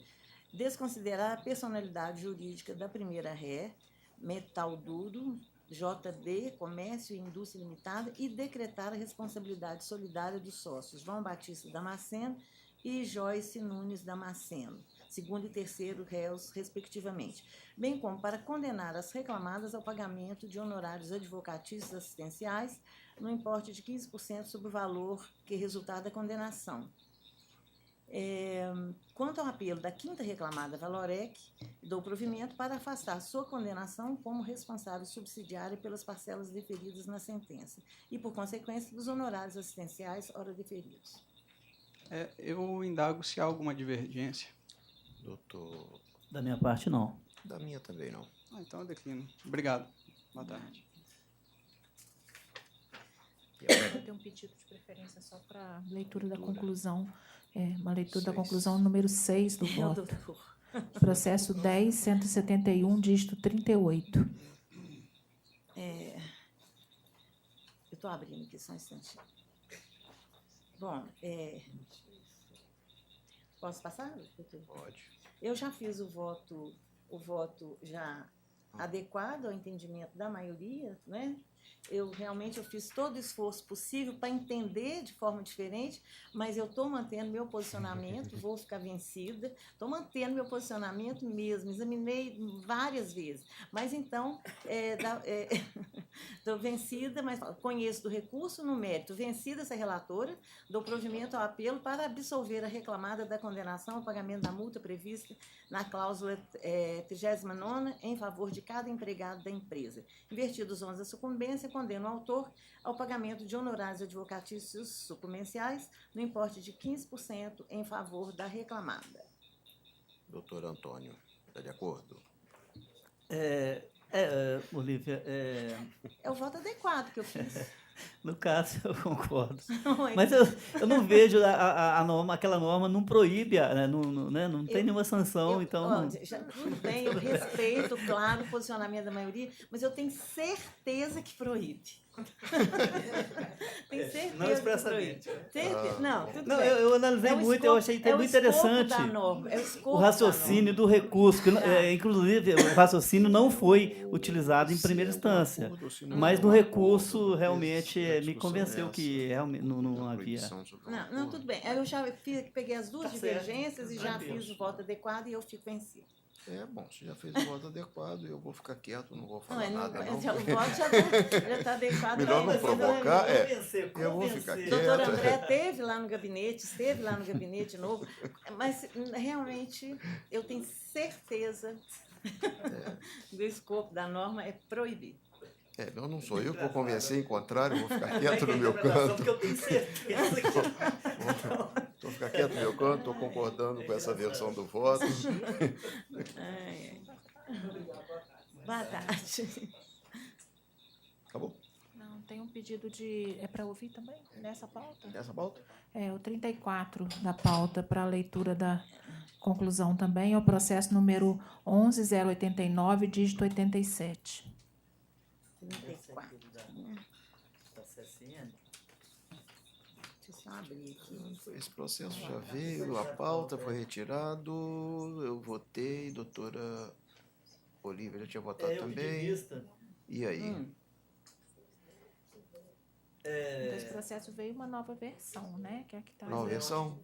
desconsiderar a personalidade jurídica da primeira ré, Metal Duro, JD, Comércio e Indústria Limitada, e decretar a responsabilidade solidária dos sócios João Batista Damasceno e Joyce Nunes Damasceno, segundo e terceiro réus, respectivamente, bem como para condenar as reclamadas ao pagamento de honorários advocatícios assistenciais no importe de 15% sobre o valor que resultar da condenação. Quanto ao apelo da quinta reclamada Valorec, dou provimento para afastar sua condenação como responsável subsidiária pelas parcelas deferidas na sentença e, por consequência, dos honorários assistenciais ora deferidos. Eu indago se há alguma divergência. Doutor... Da minha parte, não. Da minha também, não. Então eu declino. Obrigado. Boa tarde. Eu tenho um pedido de preferência só para leitura da conclusão. Uma leitura da conclusão número 6 do voto. Processo 10.171, dígito 38. Eu estou abrindo aqui só um instantinho. Bom, posso passar? Pode. Eu já fiz o voto já adequado ao entendimento da maioria, né? Eu fiz todo o esforço possível para entender de forma diferente, mas eu estou mantendo meu posicionamento, vou ficar vencida, estou mantendo meu posicionamento mesmo, examinei várias vezes, mas então estou vencida, mas conheço do recurso no mérito, vencida essa relatora, dou provimento ao apelo para absolver a reclamada da condenação ao pagamento da multa prevista na cláusula 39ª em favor de cada empregado da empresa. Invertidos os 11 da sucumbência, condena o autor ao pagamento de honorários advocatícios sucumbenciais no importe de 15% em favor da reclamada. Doutor Antônio, está de acordo? Olívia... É o voto adequado que eu fiz. No caso, eu concordo. Mas eu não vejo a norma, aquela norma não proíbe, né? Não tem nenhuma sanção, então... Tudo bem, eu respeito, claro, o posicionamento da maioria, mas eu tenho certeza que proíbe. Tenho certeza não expressamente. Não, tudo não, bem. Eu analisei muito, eu achei muito interessante o raciocínio do recurso, que, inclusive o raciocínio não foi utilizado em primeira instância, mas no recurso realmente me convenceu que realmente não havia. Não, tudo bem. Eu já peguei as duas divergências e já fiz o voto adequado e eu fico vencida. Bom, você já fez o voto adequado, eu vou ficar quieto, não vou falar nada, não. O voto já está adequado. Melhor não provocar, eu vou ficar quieto. O doutor André esteve lá no gabinete novo, mas realmente eu tenho certeza do escopo da norma é proibir. Não sou eu que vou convencer, em contrário, eu vou ficar quieto no meu canto. Eu tenho certeza que... Vou ficar quieto no meu canto, estou concordando com essa versão do voto. Boa tarde. Acabou? Não, tem um pedido de... É para ouvir também, nessa pauta? Nessa pauta? O 34 da pauta, para a leitura da conclusão também, é o processo número 11.089, dígito 87. 34. Deixa eu abrir aqui. Esse processo já veio, a pauta foi retirado, eu votei, doutora Olívia já tinha votado também. E aí? Então, esse processo veio uma nova versão, né? Que é a que tá nova versão?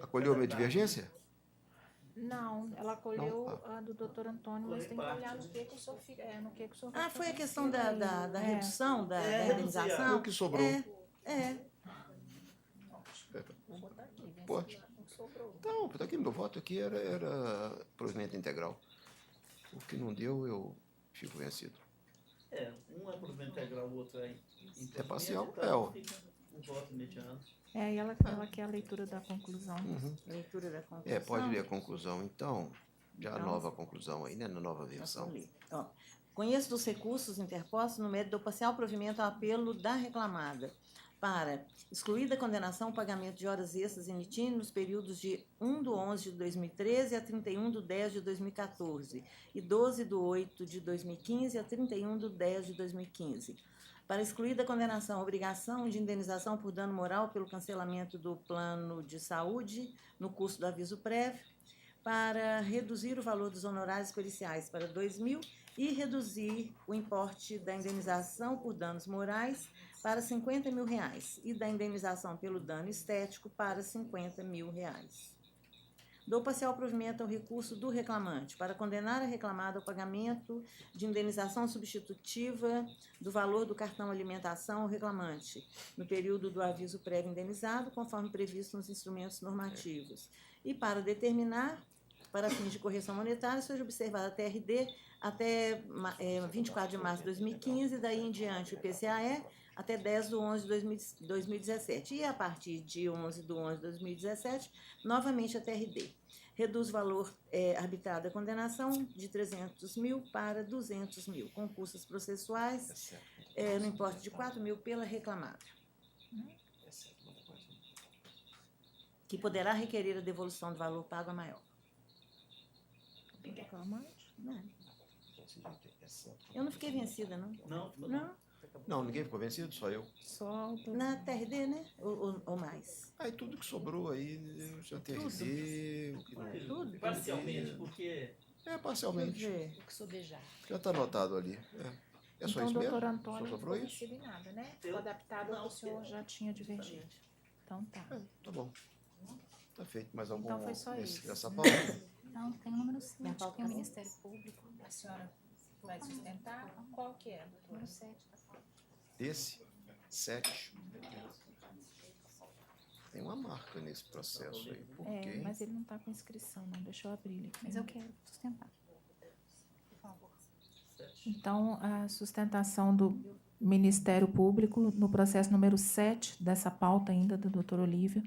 Acolheu a minha divergência? Não, ela acolheu a do doutor Antônio, mas tem que olhar no que o senhor fica. No que o senhor foi a questão da redução, da indenização? O que sobrou? Vou botar aqui. Pode. Então, está aqui meu voto aqui era provimento integral. O que não deu, eu fico vencido. Um é provimento integral, o outro é parcial, um voto mediano. E ela quer a leitura da conclusão. Leitura da conclusão. Pode ler a conclusão, então. Já a nova conclusão aí, né? Na nova versão. Conheço dos recursos interpostos no mérito do parcial provimento ao apelo da reclamada para excluir da condenação o pagamento de horas extras em litígio nos períodos de 1/11/2013 a 31/10/2014 e 12/8/2015 a 31/10/2015. Para excluir da condenação a obrigação de indenização por dano moral pelo cancelamento do plano de saúde no curso do aviso prévio, para reduzir o valor dos honorários periciais para 2.000 e reduzir o importe da indenização por danos morais para R$50.000 e da indenização pelo dano estético para R$50.000. Dou parcial provimento ao recurso do reclamante para condenar a reclamada ao pagamento de indenização substitutiva do valor do cartão alimentação ao reclamante no período do aviso prévio indenizado, conforme previsto nos instrumentos normativos, e para determinar, para fins de correção monetária, seja observada a TRD até 24 de março de 2015, daí em diante o IPCAE, até 10/11/2017. E a partir de 11/11/2017, novamente a TRD. Reduz o valor arbitrado da condenação de 300.000 para 200.000, com custas processuais no importe de 4.000 pela reclamada, que poderá requerer a devolução do valor pago a maior. Reclamante? Não. Eu não fiquei vencida, não. Não? Não, ninguém ficou vencido, só eu. Só na TRD, né? Ou mais? Aí tudo que sobrou aí, eu já TRD, o que não... Tudo? Parcialmente, porque... Parcialmente. O que sobejar. Já está anotado ali. É só Então, isso mesmo? doutor Só Antônio não sobrou foi isso? vencido em nada, né? Ficou adaptado ao que o senhor já tinha divergido. Então tá. Tá bom. Tá feito. Mais algum Então foi só isso. nessa pauta? Não, tem o número 7, Na que pauta é o acabou? Ministério Público. A senhora vai sustentar? Qual que é, doutora? Número 7. Esse? 7. Tem uma marca nesse processo aí. Por quê? Mas ele não está com inscrição, não. Deixa eu abrir ele aqui. Mas eu quero sustentar. Por favor. Então, a sustentação do Ministério Público no processo número 7 dessa pauta ainda do doutor Olívia,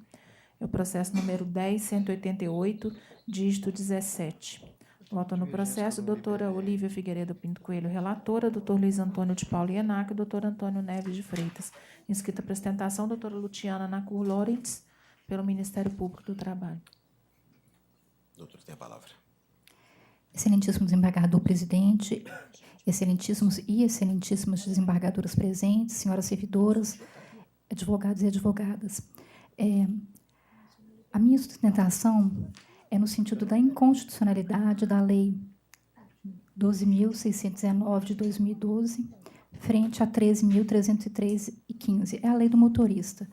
é o processo número 10.188, dígito 17. Voto no processo, doutora Olívia Figueiredo Pinto Coelho, relatora, doutor Luiz Antônio de Paulo Ienac, doutor Antônio Neves de Freitas. Inscrita para sustentação, doutora Luciana Nacur Lorentz, pelo Ministério Público do Trabalho. Doutora, tem a palavra. Excelentíssimo desembargador presidente, excelentíssimos e excelentíssimas desembargadoras presentes, senhoras servidoras, advogados e advogadas. A minha sustentação é no sentido da inconstitucionalidade da Lei 12.619 de 2012, frente a 13.303/15. É a lei do motorista.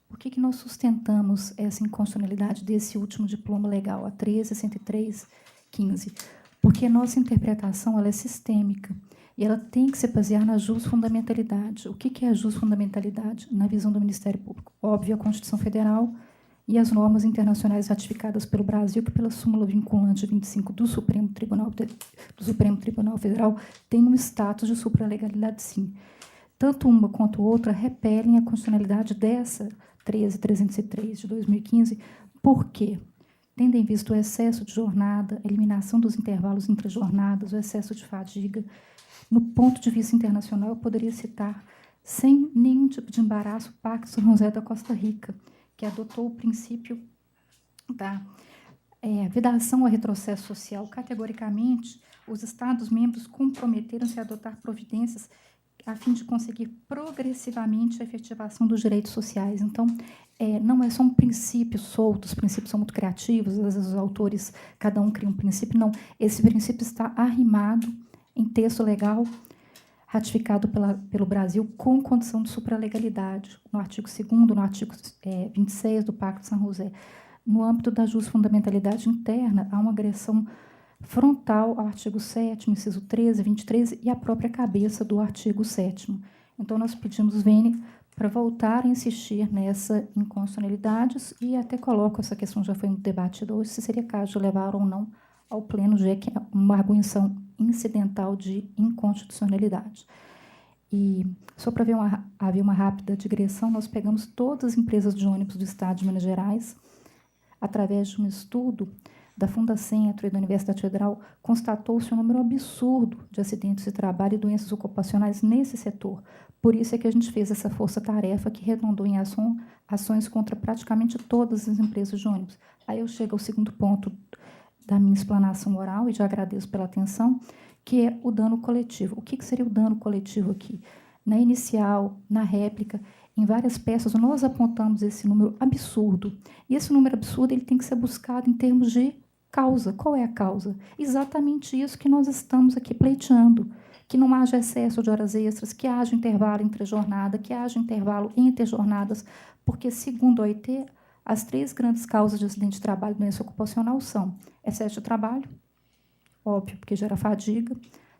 Por que nós sustentamos essa inconstitucionalidade desse último diploma legal, a 13.103/15? Porque a nossa interpretação ela é sistêmica e ela tem que se basear na jusfundamentalidade. O que é a jusfundamentalidade na visão do Ministério Público? Óbvio, a Constituição Federal e as normas internacionais ratificadas pelo Brasil, que pela súmula vinculante 25 do Supremo Tribunal Federal tem um status de supralegalidade, sim. Tanto uma quanto outra repelem a constitucionalidade dessa 13.303 de 2015, por quê? Tendo em vista o excesso de jornada, a eliminação dos intervalos entre jornadas, o excesso de fadiga, no ponto de vista internacional, eu poderia citar, sem nenhum tipo de embaraço, o Pacto São José da Costa Rica, que adotou o princípio da vedação ao retrocesso social. Categoricamente, os Estados-membros comprometeram-se a adotar providências a fim de conseguir progressivamente a efetivação dos direitos sociais. Então, não é só um princípio solto, os princípios são muito criativos, às vezes os autores, cada um cria um princípio. Não, esse princípio está arrimado em texto legal ratificado pelo Brasil com condição de supralegalidade, no artigo 2º, no artigo 26 do Pacto de São José. No âmbito da jusfundamentalidade interna, há uma agressão frontal ao artigo 7º, inciso 13, 23 e a própria cabeça do artigo 7º. Então, nós pedimos, Vênia, para voltar a insistir nessa inconstitucionalidade e até coloco, essa questão já foi debatida hoje, se seria caso de levar ou não ao pleno, já que é uma arguição incidental de inconstitucionalidade. E, só para haver uma rápida digressão, nós pegamos todas as empresas de ônibus do Estado de Minas Gerais, através de um estudo da Fundacentro e da Universidade Federal, constatou-se um número absurdo de acidentes de trabalho e doenças ocupacionais nesse setor. Por isso é que a gente fez essa força-tarefa que redundou em ações contra praticamente todas as empresas de ônibus. Aí eu chego ao segundo ponto da minha explanação oral, e já agradeço pela atenção, que é o dano coletivo. O que seria o dano coletivo aqui? Na inicial, na réplica, em várias peças, nós apontamos esse número absurdo. E esse número absurdo ele tem que ser buscado em termos de causa. Qual é a causa? Exatamente isso que nós estamos aqui pleiteando. Que não haja excesso de horas extras, que haja intervalo entre jornada, que haja intervalo entre jornadas, porque, segundo a OIT, as 3 grandes causas de acidente de trabalho e doença ocupacional são excesso de trabalho, óbvio, porque gera fadiga,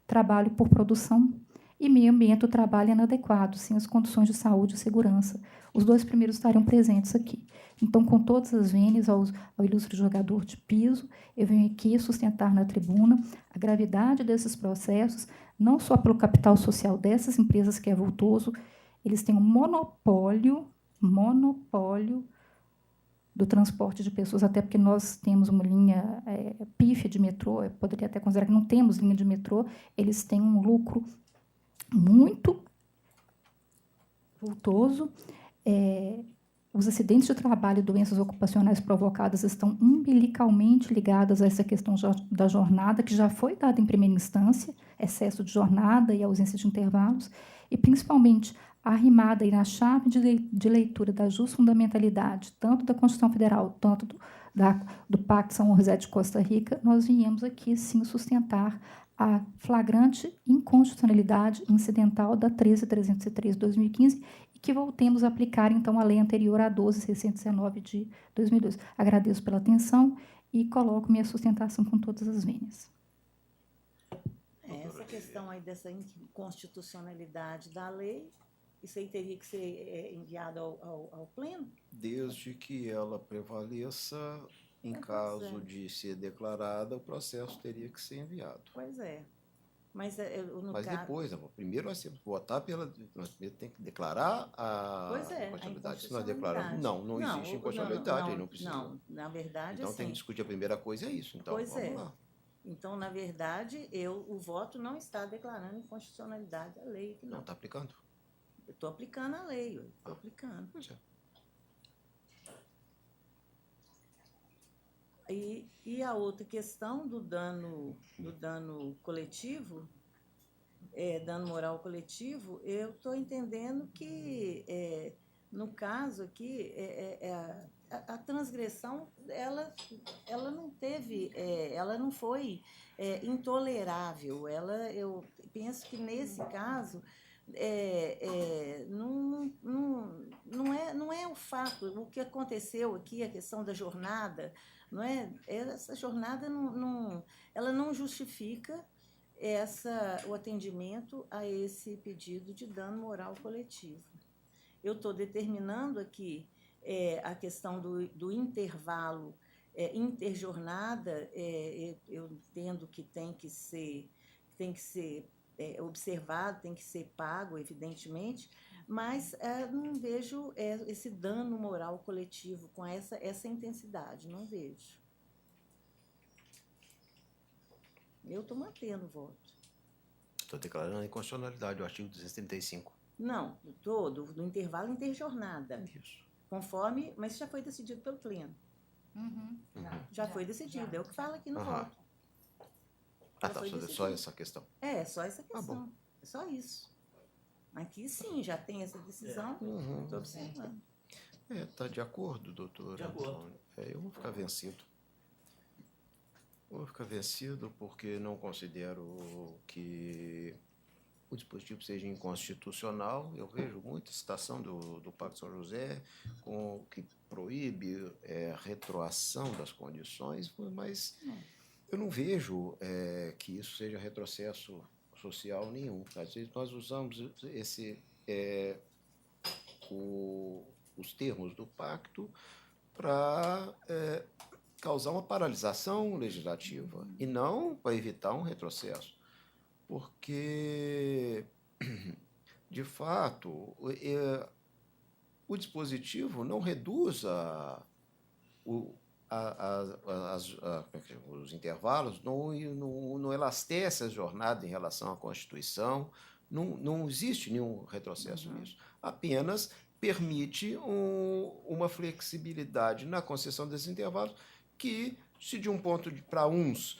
trabalho por produção e meio ambiente do trabalho inadequado, sem as condições de saúde e segurança. Os 2 primeiros estariam presentes aqui. Então, com todas as vênias ao ilustre jogador de piso, eu venho aqui sustentar na tribuna a gravidade desses processos, não só pelo capital social dessas empresas, que é vultoso, eles têm um monopólio do transporte de pessoas, até porque nós temos uma linha pífia de metrô, eu poderia até considerar que não temos linha de metrô, eles têm um lucro muito vultoso. Os acidentes de trabalho e doenças ocupacionais provocadas estão umbilicalmente ligadas a essa questão da jornada, que já foi dada em primeira instância, excesso de jornada e ausência de intervalos, e, principalmente, arrimada aí na chave de leitura da justfundamentalidade, tanto da Constituição Federal, tanto do Pacto São José de Costa Rica, nós viemos aqui, sim, sustentar a flagrante inconstitucionalidade incidental da 13.303 de 2015 e que voltemos a aplicar, então, a lei anterior à 12.619 de 2002. Agradeço pela atenção e coloco minha sustentação com todas as vênias. Essa questão aí dessa inconstitucionalidade da lei, isso aí teria que ser enviado ao Pleno? Desde que ela prevaleça, em caso de ser declarada, o processo teria que ser enviado. Pois é. Mas, Mas depois, primeiro nós temos que votar nós primeiro temos que declarar a inconstitucionalidade. Se nós declararmos, não existe inconstitucionalidade, não precisa. Não, na verdade, então tem que discutir a primeira coisa, é isso. Então, pois vamos lá. Então, na verdade, o voto não está declarando inconstitucionalidade da lei. Não está aplicando? Eu estou aplicando a lei, estou aplicando. Pois é. E a outra questão do dano coletivo, dano moral coletivo, eu estou entendendo que, no caso aqui, a transgressão ela não teve, ela não foi intolerável. Eu penso que, nesse caso, não é o fato, o que aconteceu aqui, a questão da jornada, não é? Essa jornada ela não justifica o atendimento a esse pedido de dano moral coletivo. Eu estou determinando aqui a questão do intervalo interjornada, eu entendo que tem que ser observado, tem que ser pago, evidentemente, mas não vejo esse dano moral coletivo com essa intensidade, não vejo. Eu estou mantendo o voto. Estou declarando a inconstitucionalidade do artigo 235. Não, do intervalo interjornada. Isso. Conforme, mas já foi decidido pelo Pleno. Já foi decidido, é o que fala aqui no voto. Só essa questão. Só essa questão. É só isso. Aqui, sim, já tem essa decisão. Estou observando. Está de acordo, doutor? De acordo. Eu vou ficar vencido. Vou ficar vencido porque não considero que o dispositivo seja inconstitucional. Eu vejo muita citação do Pacto São José que proíbe retroação das condições, mas eu não vejo que isso seja retrocesso social nenhum. Às vezes nós usamos os termos do pacto para causar uma paralisação legislativa e não para evitar um retrocesso. Porque, de fato, o dispositivo não reduz os intervalos não elastece a jornada em relação à Constituição, não existe nenhum retrocesso nisso. Apenas permite uma flexibilidade na concessão desses intervalos que, se de um ponto para uns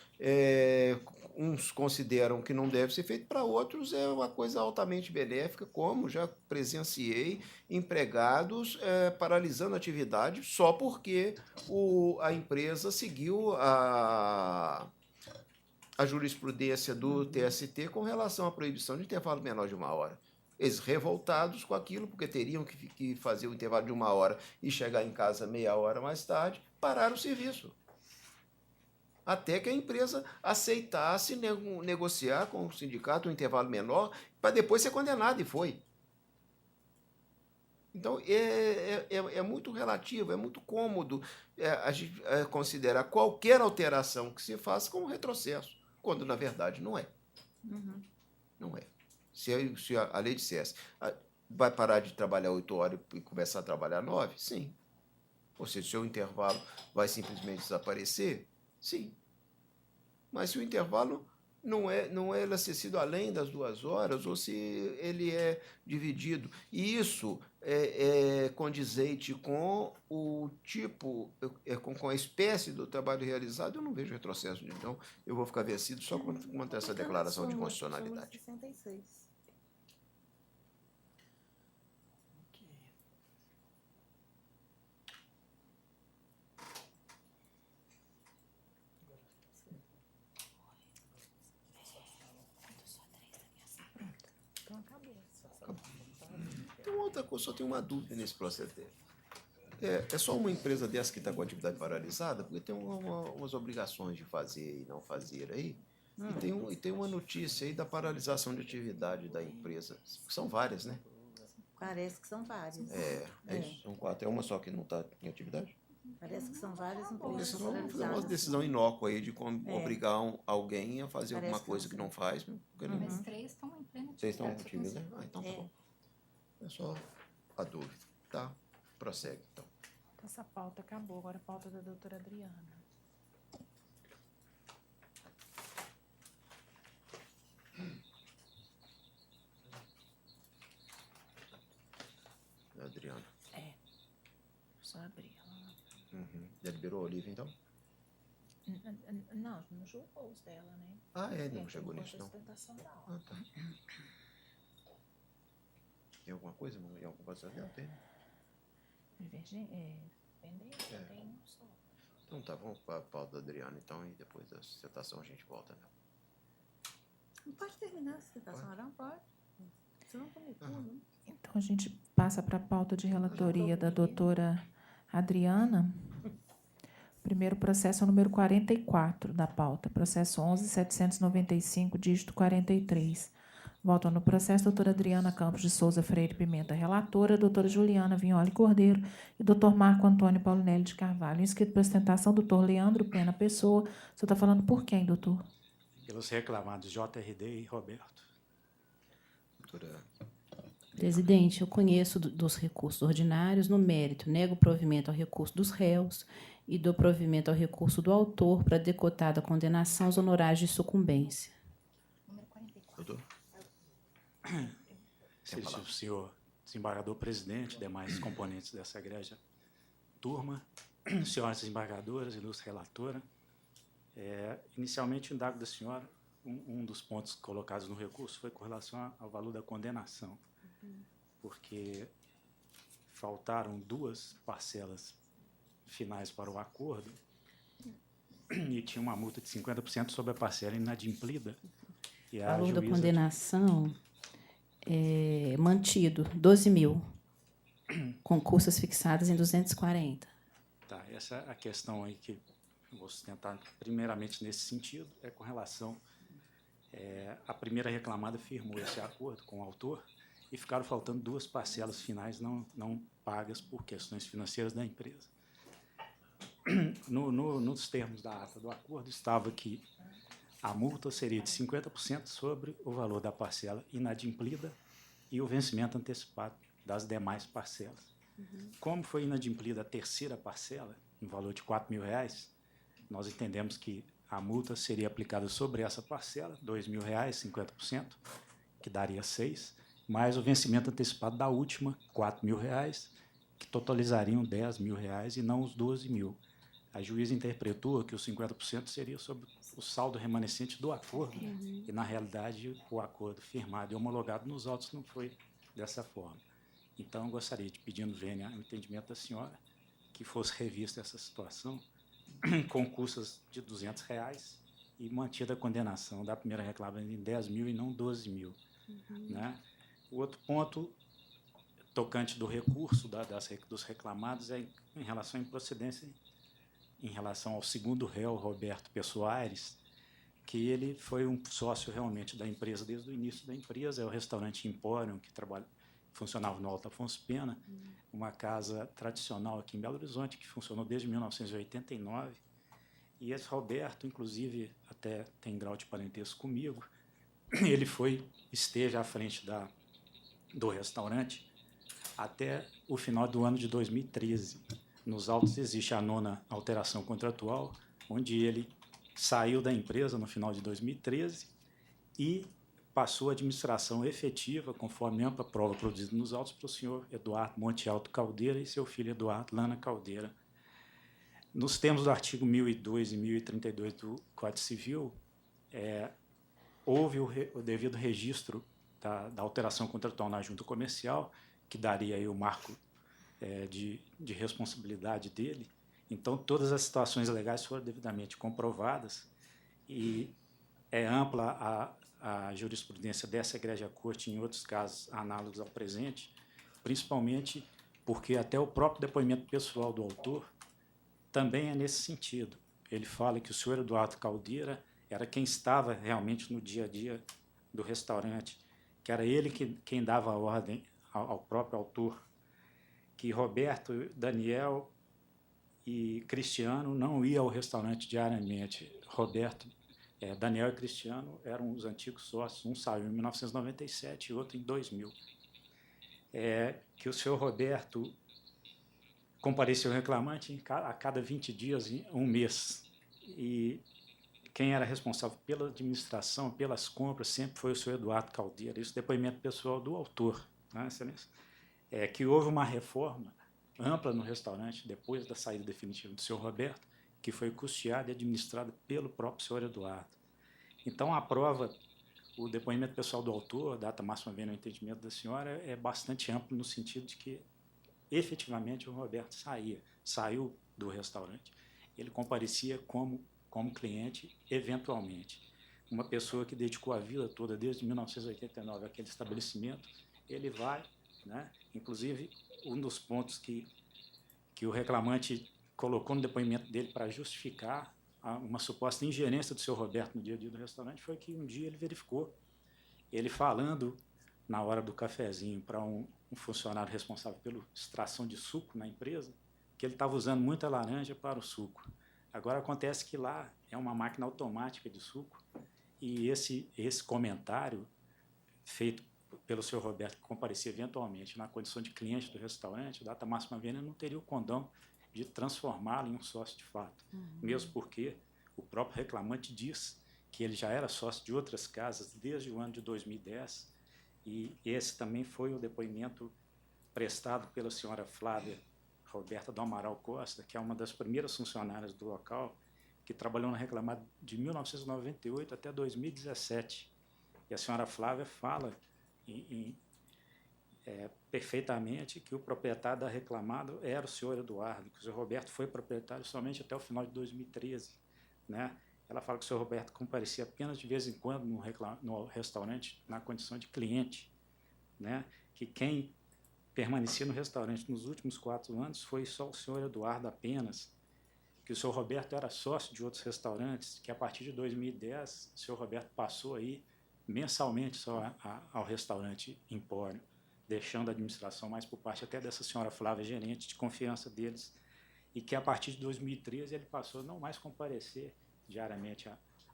consideram que não deve ser feito, para outros é uma coisa altamente benéfica, como já presenciei empregados paralisando a atividade só porque a empresa seguiu a jurisprudência do TST com relação à proibição de intervalo menor de 1 hora. Eles revoltados com aquilo, porque teriam que fazer o intervalo de 1 hora e chegar em casa meia hora mais tarde, pararam o serviço. Até que a empresa aceitasse negociar com o sindicato um intervalo menor para depois ser condenado, e foi. Então, é muito relativo, é muito cômodo a gente considerar qualquer alteração que se faça como retrocesso, quando, na verdade, não é. Não é. Se a lei dissesse, vai parar de trabalhar 8 horas e começar a trabalhar 9? Sim. Ou seja, o seu intervalo vai simplesmente desaparecer? Sim. Mas se o intervalo não é elastecido além das 2 horas, ou se ele é dividido, e isso é condizente com o tipo, com a espécie do trabalho realizado, eu não vejo retrocesso. Então, eu vou ficar vencido só contra essa declaração de constitucionalidade. 66. Tem outra coisa, só tenho uma dúvida nesse processo dele. É só uma empresa dessa que está com a atividade paralisada, porque tem umas obrigações de fazer e não fazer aí. E tem uma notícia aí da paralisação de atividade da empresa. São várias, né? Parece que são várias. Isso, são 4. É uma só que não está em atividade? Parece que são várias Porque empresas senão vamos fazer uma paralisadas. decisão inócua aí de obrigar alguém a fazer alguma coisa que não faz. Mas 3 estão em plena Vocês estão em atividade. atividade? Então tá bom. É só a dúvida, tá? Prossegue, então. Essa pauta acabou, agora a pauta da doutora Adriana. Adriana. Só abrir. Já liberou a Olivia, então? Não julgou os dela, né? Não chegou nisso, não. Sustentação oral. Tá. Tem alguma coisa? Em algum processo dela? Tem. Pendente, tem um só. Então tá, vamos para a pauta da Adriana, então, e depois da sustentação a gente volta, né? Não pode terminar a sustentação oral? Pode. Senão come tudo. Então, a gente passa para a pauta de relatoria da doutora Adriana. Primeiro processo é o número 44 da pauta, processo 11.795, dígito 43. Votam no processo doutora Adriana Campos de Souza Freire Pimenta, relatora, doutora Juliana Vignoli Cordeiro e doutor Marco Antônio Paulinelli de Carvalho. Inscrito para ostentação, doutor Leandro Pena Pessoa. O senhor está falando por quem, doutor? Pelos reclamados JRD e Roberto. Doutora. Presidente, eu conheço dos recursos ordinários no mérito, nego provimento ao recurso dos réus e dou provimento ao recurso do autor para decotada condenação aos honorários de sucumbência. Doutor. Excelentíssimo senhor desembargador presidente, demais componentes dessa egrégia turma, senhoras desembargadoras, ilustre relatora, inicialmente indago da senhora, um dos pontos colocados no recurso foi com relação ao valor da condenação, porque faltaram 2 parcelas finais para o acordo e tinha uma multa de 50% sobre a parcela inadimplida. E O valor da condenação é mantido, 12 mil, com custas fixadas em 240. Tá, essa é a questão aí que eu vou sustentar primeiramente nesse sentido, é com relação... a primeira reclamada firmou esse acordo com o autor e ficaram faltando 2 parcelas finais não pagas por questões financeiras da empresa. Nos termos da ata do acordo estava que a multa seria de 50% sobre o valor da parcela inadimplida e o vencimento antecipado das demais parcelas. Como foi inadimplida a terceira parcela, no valor de R$ 4.000, nós entendemos que a multa seria aplicada sobre essa parcela, R$ 2.000, 50%, que daria 6, mais o vencimento antecipado da última, R$ 4.000, que totalizariam R$ 10.000 e não os 12.000. A juíza interpretou que os 50% seria sobre o saldo remanescente do acordo, e, na realidade, o acordo firmado e homologado nos autos não foi dessa forma. Então, eu gostaria de, pedindo vênia o entendimento da senhora, que fosse revista essa situação, com custas de R$ 200 e mantida a condenação da primeira reclamação em 10.000 e não 12.000. Né? O outro ponto, tocante do recurso dos reclamados, é em relação à improcedência em relação ao segundo réu, Roberto Pessoares, que ele foi um sócio realmente da empresa desde o início da empresa, é o restaurante Emporium, que funcionava no Alto Afonso Pena, uma casa tradicional aqui em Belo Horizonte, que funcionou desde 1989. E esse Roberto, inclusive, até tem grau de parentesco comigo, ele esteve à frente do restaurante até o final do ano de 2013. Nos autos existe a 9ª alteração contratual, onde ele saiu da empresa no final de 2013 e passou a administração efetiva, conforme ampla prova produzida nos autos, para o senhor Eduardo Monte Alto Caldeira e seu filho Eduardo Lana Caldeira. Nos termos do artigo 1002 e 1032 do Código Civil, houve o devido registro da alteração contratual na junta comercial, que daria aí o marco de responsabilidade dele. Então, todas as situações legais foram devidamente comprovadas e é ampla a jurisprudência dessa Egrégia Corte em outros casos análogos ao presente, principalmente porque até o próprio depoimento pessoal do autor também é nesse sentido. Ele fala que o senhor Eduardo Caldeira era quem estava realmente no dia a dia do restaurante, que era ele quem dava a ordem ao próprio autor, que Roberto, Daniel e Cristiano não iam ao restaurante diariamente. Daniel e Cristiano eram os antigos sócios, um saiu em 1997 e outro em 2000. Que o senhor Roberto compareceu ao reclamante a cada 20 dias, em um mês. E quem era responsável pela administração, pelas compras, sempre foi o senhor Eduardo Caldeira. Isso é depoimento pessoal do autor, né, excelência? Que houve uma reforma ampla no restaurante depois da saída definitiva do senhor Roberto, que foi custeada e administrada pelo próprio senhor Eduardo. Então, a prova, o depoimento pessoal do autor, data máxima vendo o entendimento da senhora, é bastante amplo no sentido de que, efetivamente, o Roberto saiu do restaurante. Ele comparecia como cliente, eventualmente. Uma pessoa que dedicou a vida toda, desde 1989, àquele estabelecimento, ele vai, né? Inclusive, um dos pontos que o reclamante colocou no depoimento dele para justificar uma suposta ingerência do seu Roberto no dia a dia do restaurante foi que um dia ele verificou, ele falando na hora do cafezinho para um funcionário responsável pela extração de suco na empresa, que ele estava usando muita laranja para o suco. Agora, acontece que lá é uma máquina automática de suco e esse comentário feito pelo senhor Roberto, que comparecia eventualmente na condição de cliente do restaurante, data máxima vênia não teria o condão de transformá-lo em um sócio de fato. Mesmo porque o próprio reclamante diz que ele já era sócio de outras casas desde o ano de 2010 e esse também foi o depoimento prestado pela senhora Flávia Roberta do Amaral Costa, que é uma das primeiras funcionárias do local, que trabalhou na reclamada de 1998 até 2017. E a senhora Flávia fala perfeitamente que o proprietário da reclamada era o senhor Eduardo, que o senhor Roberto foi proprietário somente até o final de 2013. Né? Ela fala que o senhor Roberto comparecia apenas de vez em quando no restaurante na condição de cliente. Né? Que quem permanecia no restaurante nos últimos 4 anos foi só o senhor Eduardo apenas, que o senhor Roberto era sócio de outros restaurantes, que a partir de 2010 o senhor Roberto passou aí mensalmente só ao restaurante Empório, deixando a administração mais por parte até dessa senhora Flávia, gerente de confiança deles, e que a partir de 2013 ele passou a não mais comparecer diariamente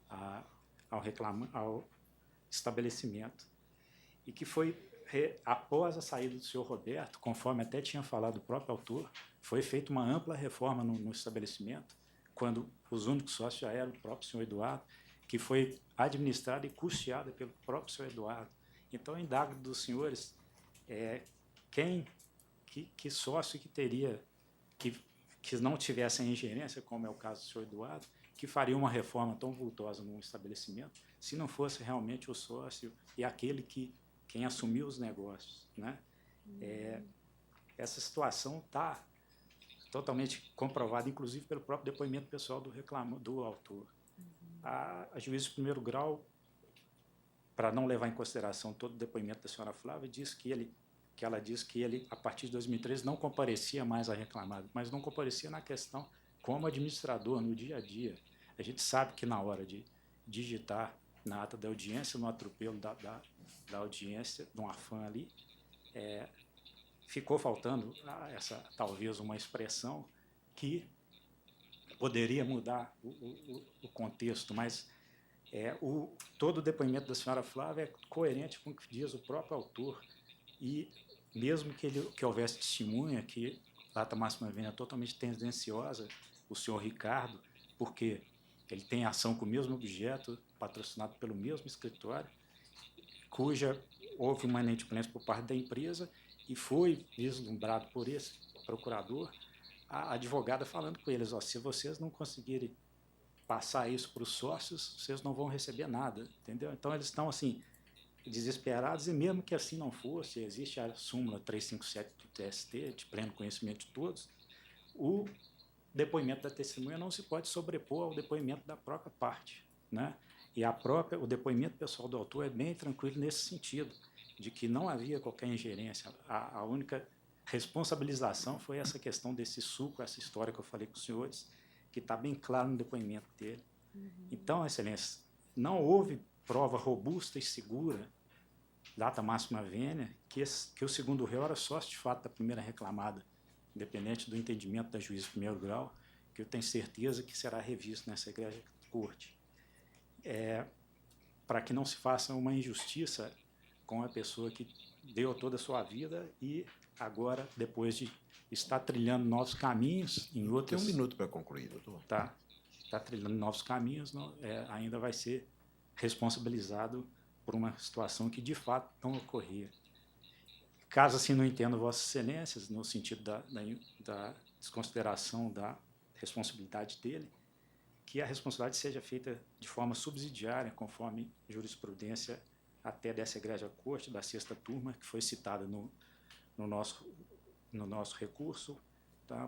ao estabelecimento, e que foi após a saída do senhor Roberto, conforme até tinha falado o próprio autor, foi feita uma ampla reforma no estabelecimento, quando os únicos sócios já eram o próprio senhor Eduardo, que foi administrada e custeada pelo próprio senhor Eduardo. Então, eu indago dos senhores que sócio que teria, que não tivesse a ingerência, como é o caso do senhor Eduardo, que faria uma reforma tão vultosa num estabelecimento, se não fosse realmente o sócio e aquele quem assumiu os negócios, né? Essa situação está totalmente comprovada, inclusive pelo próprio depoimento pessoal do autor. A juíza de primeiro grau, para não levar em consideração todo o depoimento da senhora Flávia, ela diz que ele, a partir de 2013, não comparecia mais a reclamada, mas não comparecia na questão como administrador, no dia a dia. A gente sabe que na hora de digitar na ata da audiência, no atropelo da audiência, de um afã ali, ficou faltando talvez uma expressão que poderia mudar o contexto, mas todo o depoimento da senhora Flávia é coerente com o que diz o próprio autor, e mesmo que houvesse testemunha, que data máxima vênia totalmente tendenciosa, o senhor Ricardo, porque ele tem ação com o mesmo objeto, patrocinado pelo mesmo escritório, cuja houve uma inadimplência por parte da empresa e foi vislumbrado por esse procurador, a advogada falando com eles, se vocês não conseguirem passar isso para os sócios, vocês não vão receber nada, entendeu? Então, eles estão, assim, desesperados, e mesmo que assim não fosse, existe a súmula 357 do TST, de pleno conhecimento de todos, o depoimento da testemunha não se pode sobrepor ao depoimento da própria parte, né? E o depoimento pessoal do autor é bem tranquilo nesse sentido, de que não havia qualquer ingerência. A única responsabilização foi essa questão desse suco, essa história que eu falei com os senhores, que está bem claro no depoimento dele. Então, Excelência, não houve prova robusta e segura, data máxima vênia, que o segundo réu era sócio de fato da primeira reclamada, independente do entendimento da juíza de primeiro grau, que eu tenho certeza que será revisto nessa igreja corte. Para que não se faça uma injustiça com a pessoa que deu toda a sua vida e agora, depois de estar trilhando novos caminhos em outras... Tem 1 minuto para concluir, doutor. Está trilhando novos caminhos, ainda vai ser responsabilizado por uma situação que de fato não ocorria. Caso assim não entenda Vossas Excelências, no sentido da desconsideração da responsabilidade dele, que a responsabilidade seja feita de forma subsidiária, conforme jurisprudência até dessa egrégia corte, da 6ª turma, que foi citada no nosso recurso,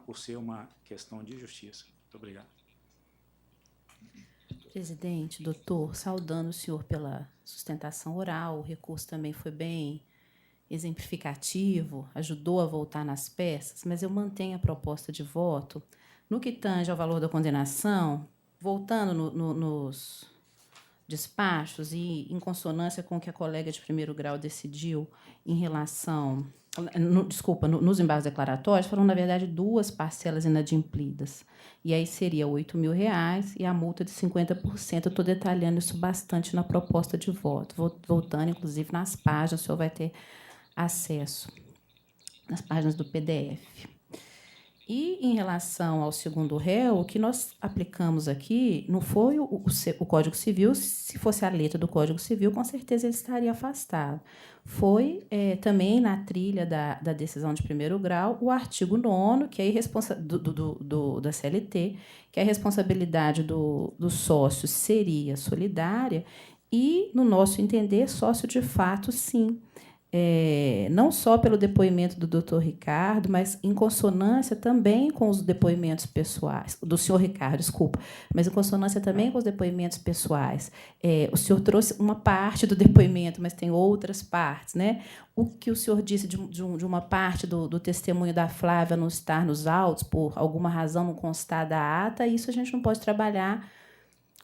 por ser uma questão de justiça. Muito obrigado. Presidente, doutor, saudando o senhor pela sustentação oral, o recurso também foi bem exemplificativo, ajudou a voltar nas peças, mas eu mantenho a proposta de voto. No que tange ao valor da condenação, voltando nos despachos e em consonância com o que a colega de primeiro grau decidiu em relação... nos embargos declaratórios, foram, na verdade, 2 parcelas inadimplidas. E aí seria R$ 8.000 e a multa de 50%. Eu estou detalhando isso bastante na proposta de voto. Voltando, inclusive, nas páginas, o senhor vai ter acesso nas páginas do PDF. E, em relação ao segundo réu, o que nós aplicamos aqui não foi o Código Civil. Se fosse a letra do Código Civil, com certeza ele estaria afastado. Foi também na trilha da decisão de primeiro grau o artigo 9º, que é da CLT, que a responsabilidade do sócio seria solidária e, no nosso entender, sócio de fato, sim. Não só pelo depoimento do doutor Ricardo, mas em consonância também com os depoimentos pessoais, do senhor Ricardo, desculpa, mas em consonância também com os depoimentos pessoais. O senhor trouxe uma parte do depoimento, mas tem outras partes, né? O que o senhor disse de uma parte do testemunho da Flávia não estar nos autos, por alguma razão não constar da ata, isso a gente não pode trabalhar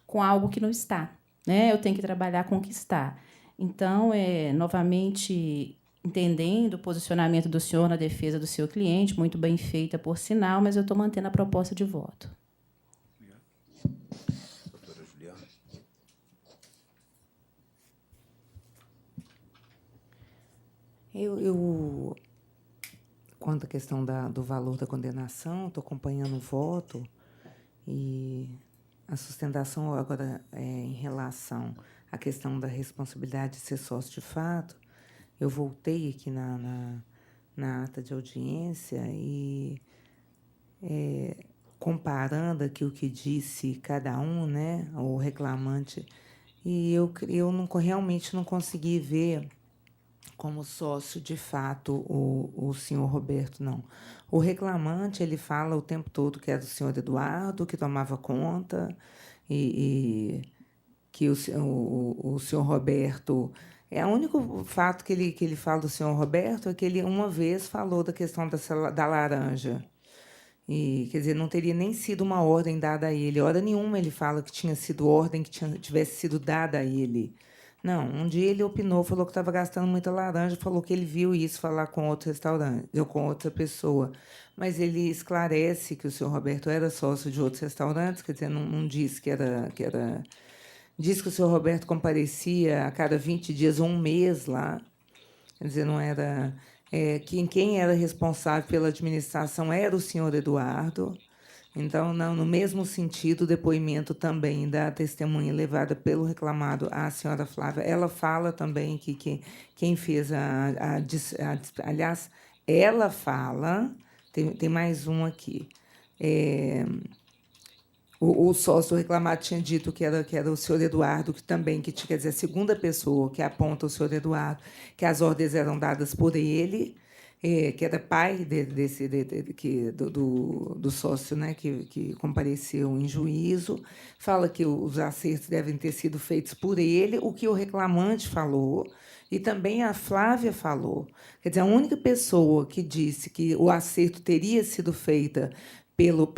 com algo que não está, né? Eu tenho que trabalhar com o que está. Então, novamente, entendendo o posicionamento do senhor na defesa do seu cliente, muito bem feita, por sinal, mas eu estou mantendo a proposta de voto. Obrigado. Doutora Juliana. Quanto à questão do valor da condenação, estou acompanhando o voto e a sustentação agora em relação à questão da responsabilidade de ser sócio de fato. Eu voltei aqui na ata de audiência e comparando aqui o que disse cada um, né, o reclamante, e eu realmente não consegui ver como sócio de fato o senhor Roberto, não. O reclamante, ele fala o tempo todo que era do senhor Eduardo, que tomava conta, e que o senhor Roberto... O único fato que ele fala do senhor Roberto é que ele uma vez falou da questão da laranja. E, quer dizer, não teria nem sido uma ordem dada a ele. Hora nenhuma ele fala que tinha sido ordem que tivesse sido dada a ele. Não, um dia ele opinou, falou que estava gastando muita laranja, falou que ele viu isso falar com outro restaurante, ou com outra pessoa. Mas ele esclarece que o senhor Roberto era sócio de outros restaurantes, quer dizer, não diz que era... Diz que o senhor Roberto comparecia a cada 20 dias ou um mês lá. Quer dizer, não era... quem era responsável pela administração era o senhor Eduardo. Então, no mesmo sentido, o depoimento também da testemunha levada pelo reclamado, a senhora Flávia, ela fala também que quem fez aliás, ela fala, tem mais um aqui, o sócio reclamado tinha dito que era o senhor Eduardo, quer dizer, a segunda pessoa que aponta o senhor Eduardo, que as ordens eram dadas por ele, que era pai do sócio, né, que compareceu em juízo, fala que os acertos devem ter sido feitos por ele, o que o reclamante falou, e também a Flávia falou. Quer dizer, a única pessoa que disse que o acerto teria sido feito pelo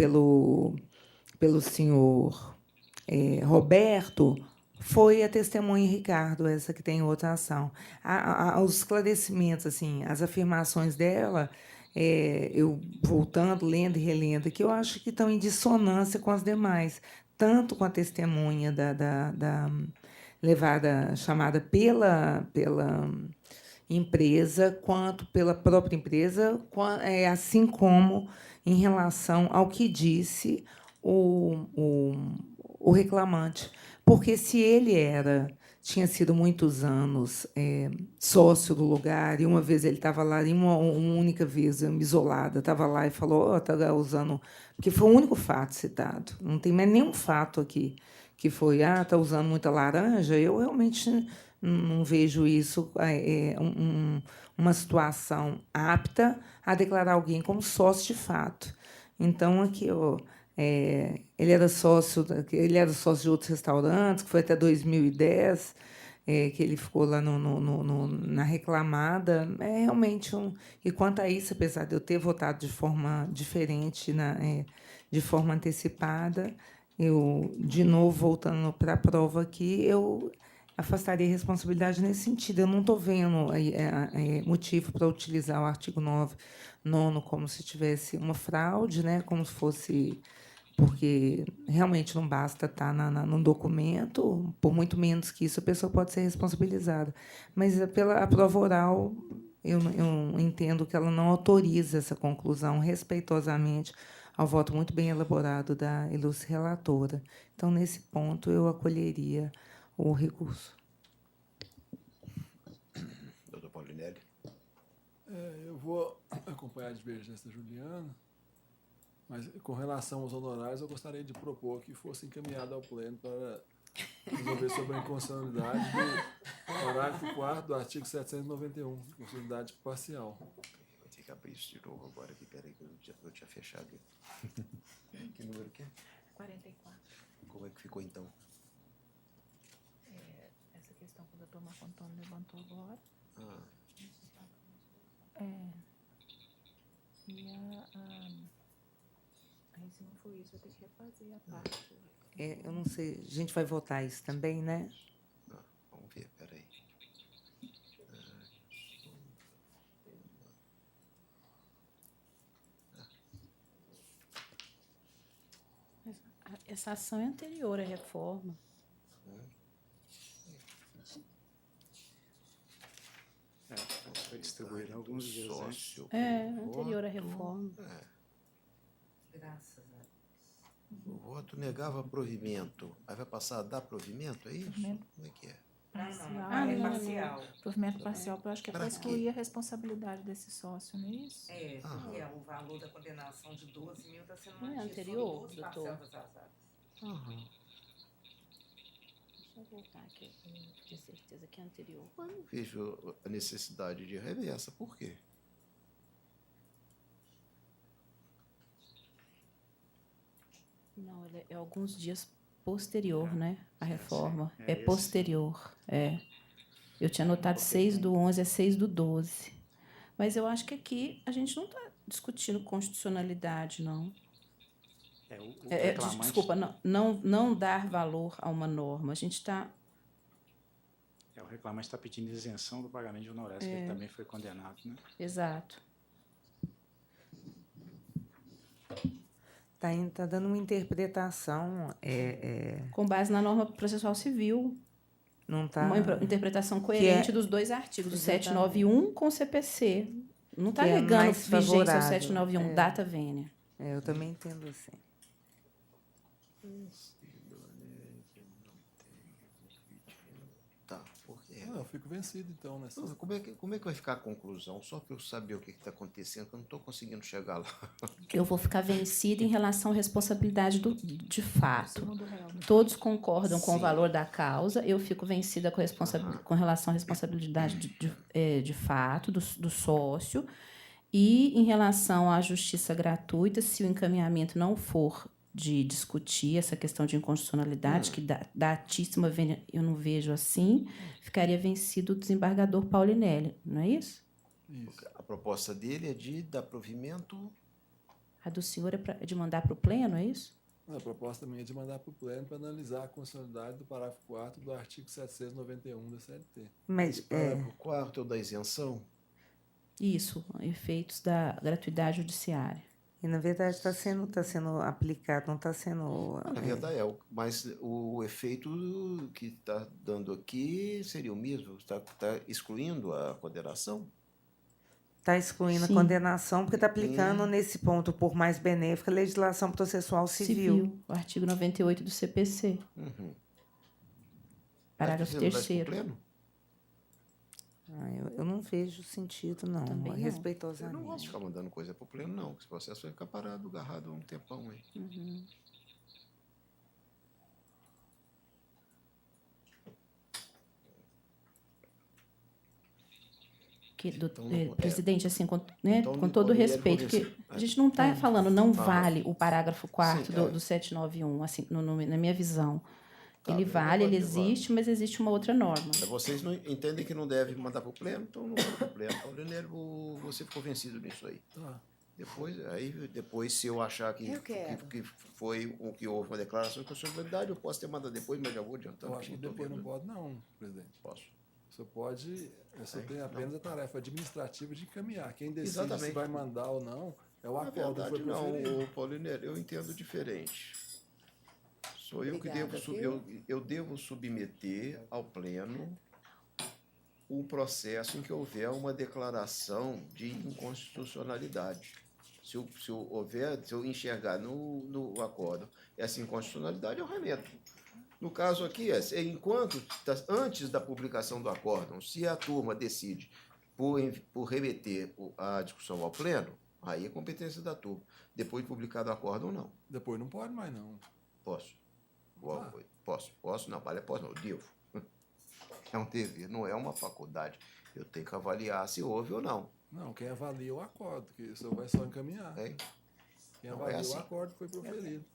senhor Roberto foi a testemunha Ricardo, essa que tem outra ação. Os esclarecimentos, assim, as afirmações dela, eu voltando, lendo e relendo, que eu acho que estão em dissonância com as demais, tanto com a testemunha chamada pela empresa, quanto pela própria empresa, assim como em relação ao que disse o reclamante. Porque se ele tinha sido muitos anos sócio do lugar, e uma vez ele estava lá, e uma única vez, isolada, estava lá e falou, está usando... Porque foi o único fato citado. Não tem mais nenhum fato aqui que foi, está usando muita laranja. Eu realmente não vejo isso uma situação apta a declarar alguém como sócio de fato. Então, aqui... ele era sócio de outros restaurantes, que foi até 2010, que ele ficou lá na reclamada. Realmente e quanto a isso, apesar de eu ter votado de forma diferente, de forma antecipada, eu, de novo, voltando para a prova aqui, eu afastaria a responsabilidade nesse sentido. Eu não estou vendo motivo para utilizar o artigo 9º como se tivesse uma fraude, né, como se fosse... Porque realmente não basta estar num documento, por muito menos que isso, a pessoa pode ser responsabilizada. Mas, pela prova oral, eu entendo que ela não autoriza essa conclusão, respeitosamente, ao voto muito bem elaborado da ilustre relatora. Então, nesse ponto, eu acolheria o recurso. Doutor Paulinelli. Eu vou acompanhar a divergência da Juliana. Mas, com relação aos honorários, eu gostaria de propor que fosse encaminhado ao pleno para resolver sobre a inconstitucionalidade do parágrafo 4º do artigo 791, inconstitucionalidade parcial. Vou ter que abrir isso de novo agora aqui. Peraí, que eu tinha fechado. Que número que é? 44. Como é que ficou, então? Essa questão que o doutor Marco Antônio levantou agora. Aí, se não for isso, eu tenho que refazer a parte. Eu não sei, a gente vai votar isso também, né? Vamos ver, peraí. Essa ação é anterior à reforma. Foi distribuíram alguns dias antes. Sócio. Anterior à reforma. Graças a Deus. O voto negava provimento. Aí vai passar a dar provimento, é isso? Provimento. Como é que é? Parcial. Provimento parcial, eu acho que é Pra para quê? excluir a responsabilidade desse sócio, não é isso? Porque o valor da condenação de 12 mil está sendo Não é mantido anterior, sobre duas doutor? parcelas atrasadas. Deixa eu voltar aqui, para ter certeza que é anterior. Mas não vejo a necessidade de reversa. Por quê? Não, ele é alguns dias posterior, né? A reforma. É É esse. posterior. Eu tinha notado 6/11 a 6/12. Mas eu acho que aqui a gente não está discutindo constitucionalidade, não. O reclamante, Desculpa, não dar valor a uma norma. A gente está. o reclamante está pedindo isenção do pagamento de honorários, que ele também foi condenado, né? Exato. Tá dando uma interpretação. Com base na norma processual civil. Não tá. Uma interpretação coerente dos dois artigos, do 791 com o CPC. Não está Que é negando mais vigência ao favorável. 791, data vênia. Eu também entendo assim. Tá, por quê? Eu fico vencido, então, nessa. Não, como é que vai ficar a conclusão? Só para eu saber o que está acontecendo, que eu não estou conseguindo chegar lá. Eu vou ficar vencida em relação à responsabilidade de fato. Todos concordam com o Sim. valor da causa, eu fico vencida com relação à responsabilidade de fato do sócio. E em relação à justiça gratuita, se o encaminhamento não for de discutir essa questão de inconstitucionalidade, que da altíssima vênia eu não vejo assim, ficaria vencido o desembargador Paulinelli, não é isso? A proposta dele é de dar provimento. A do senhor é de mandar para o pleno, é isso? A proposta minha é de mandar para o pleno para analisar a constitucionalidade do parágrafo 4 do artigo 791 da CLT. Mas Parágrafo 4 da isenção. Isso, efeitos da gratuidade judiciária. E na verdade está sendo aplicado, não está sendo. Na verdade mas o efeito que está dando aqui seria o mesmo? Está excluindo a condenação? Está excluindo Sim. a condenação, porque está aplicando nesse ponto, por mais benéfica, a legislação processual civil. O artigo 98 do CPC. Parágrafo Mas você não dá isso pro 3º. pleno? Eu não vejo sentido, não. Também não. Eu Respeitosamente. não gosto de ficar mandando coisa para o pleno, não. Esse processo vai ficar parado, agarrado um tempão aí. Presidente, assim, com então, todo o poderia respeito, acontecer. que a gente não está falando não Ah. vale o parágrafo 4º Sim, do 791, assim, na minha visão. Tá, Ele eu vale, ele concordo. existe, mas existe uma outra norma. Vocês não entendem que não deve mandar para o pleno, então não manda para o pleno. Paulinelli, você ficou vencido nisso aí. Tá. Depois, se eu achar que foi o que houve uma declaração de constitucionalidade, eu posso ter mandado depois, mas já vou adiantando. Eu acho que não tô depois não vendo. pode, não, presidente. Posso. Você tem apenas a tarefa administrativa de encaminhar. Quem decide Exatamente. se vai mandar ou não é o Na acordo que foi verdade, preferido. não, Paulinelli, eu entendo diferente. Sou eu que Obrigada, eu devo submeter ao pleno o processo em que houver uma declaração de inconstitucionalidade. Se eu enxergar no acordo essa inconstitucionalidade, eu remeto. No caso aqui, antes da publicação do acórdão, se a turma decide por remeter a discussão ao pleno, aí é competência da turma. Depois de publicado o acórdão, não. Depois não pode mais, não. Posso. Posso, não, vale, posso, não, eu devo. É um dever, não é uma faculdade. Eu tenho que avaliar se houve ou não. Não, quem avalia o acordo, que isso vai só encaminhar. Quem Não, avalia é assim. o acordo foi proferido.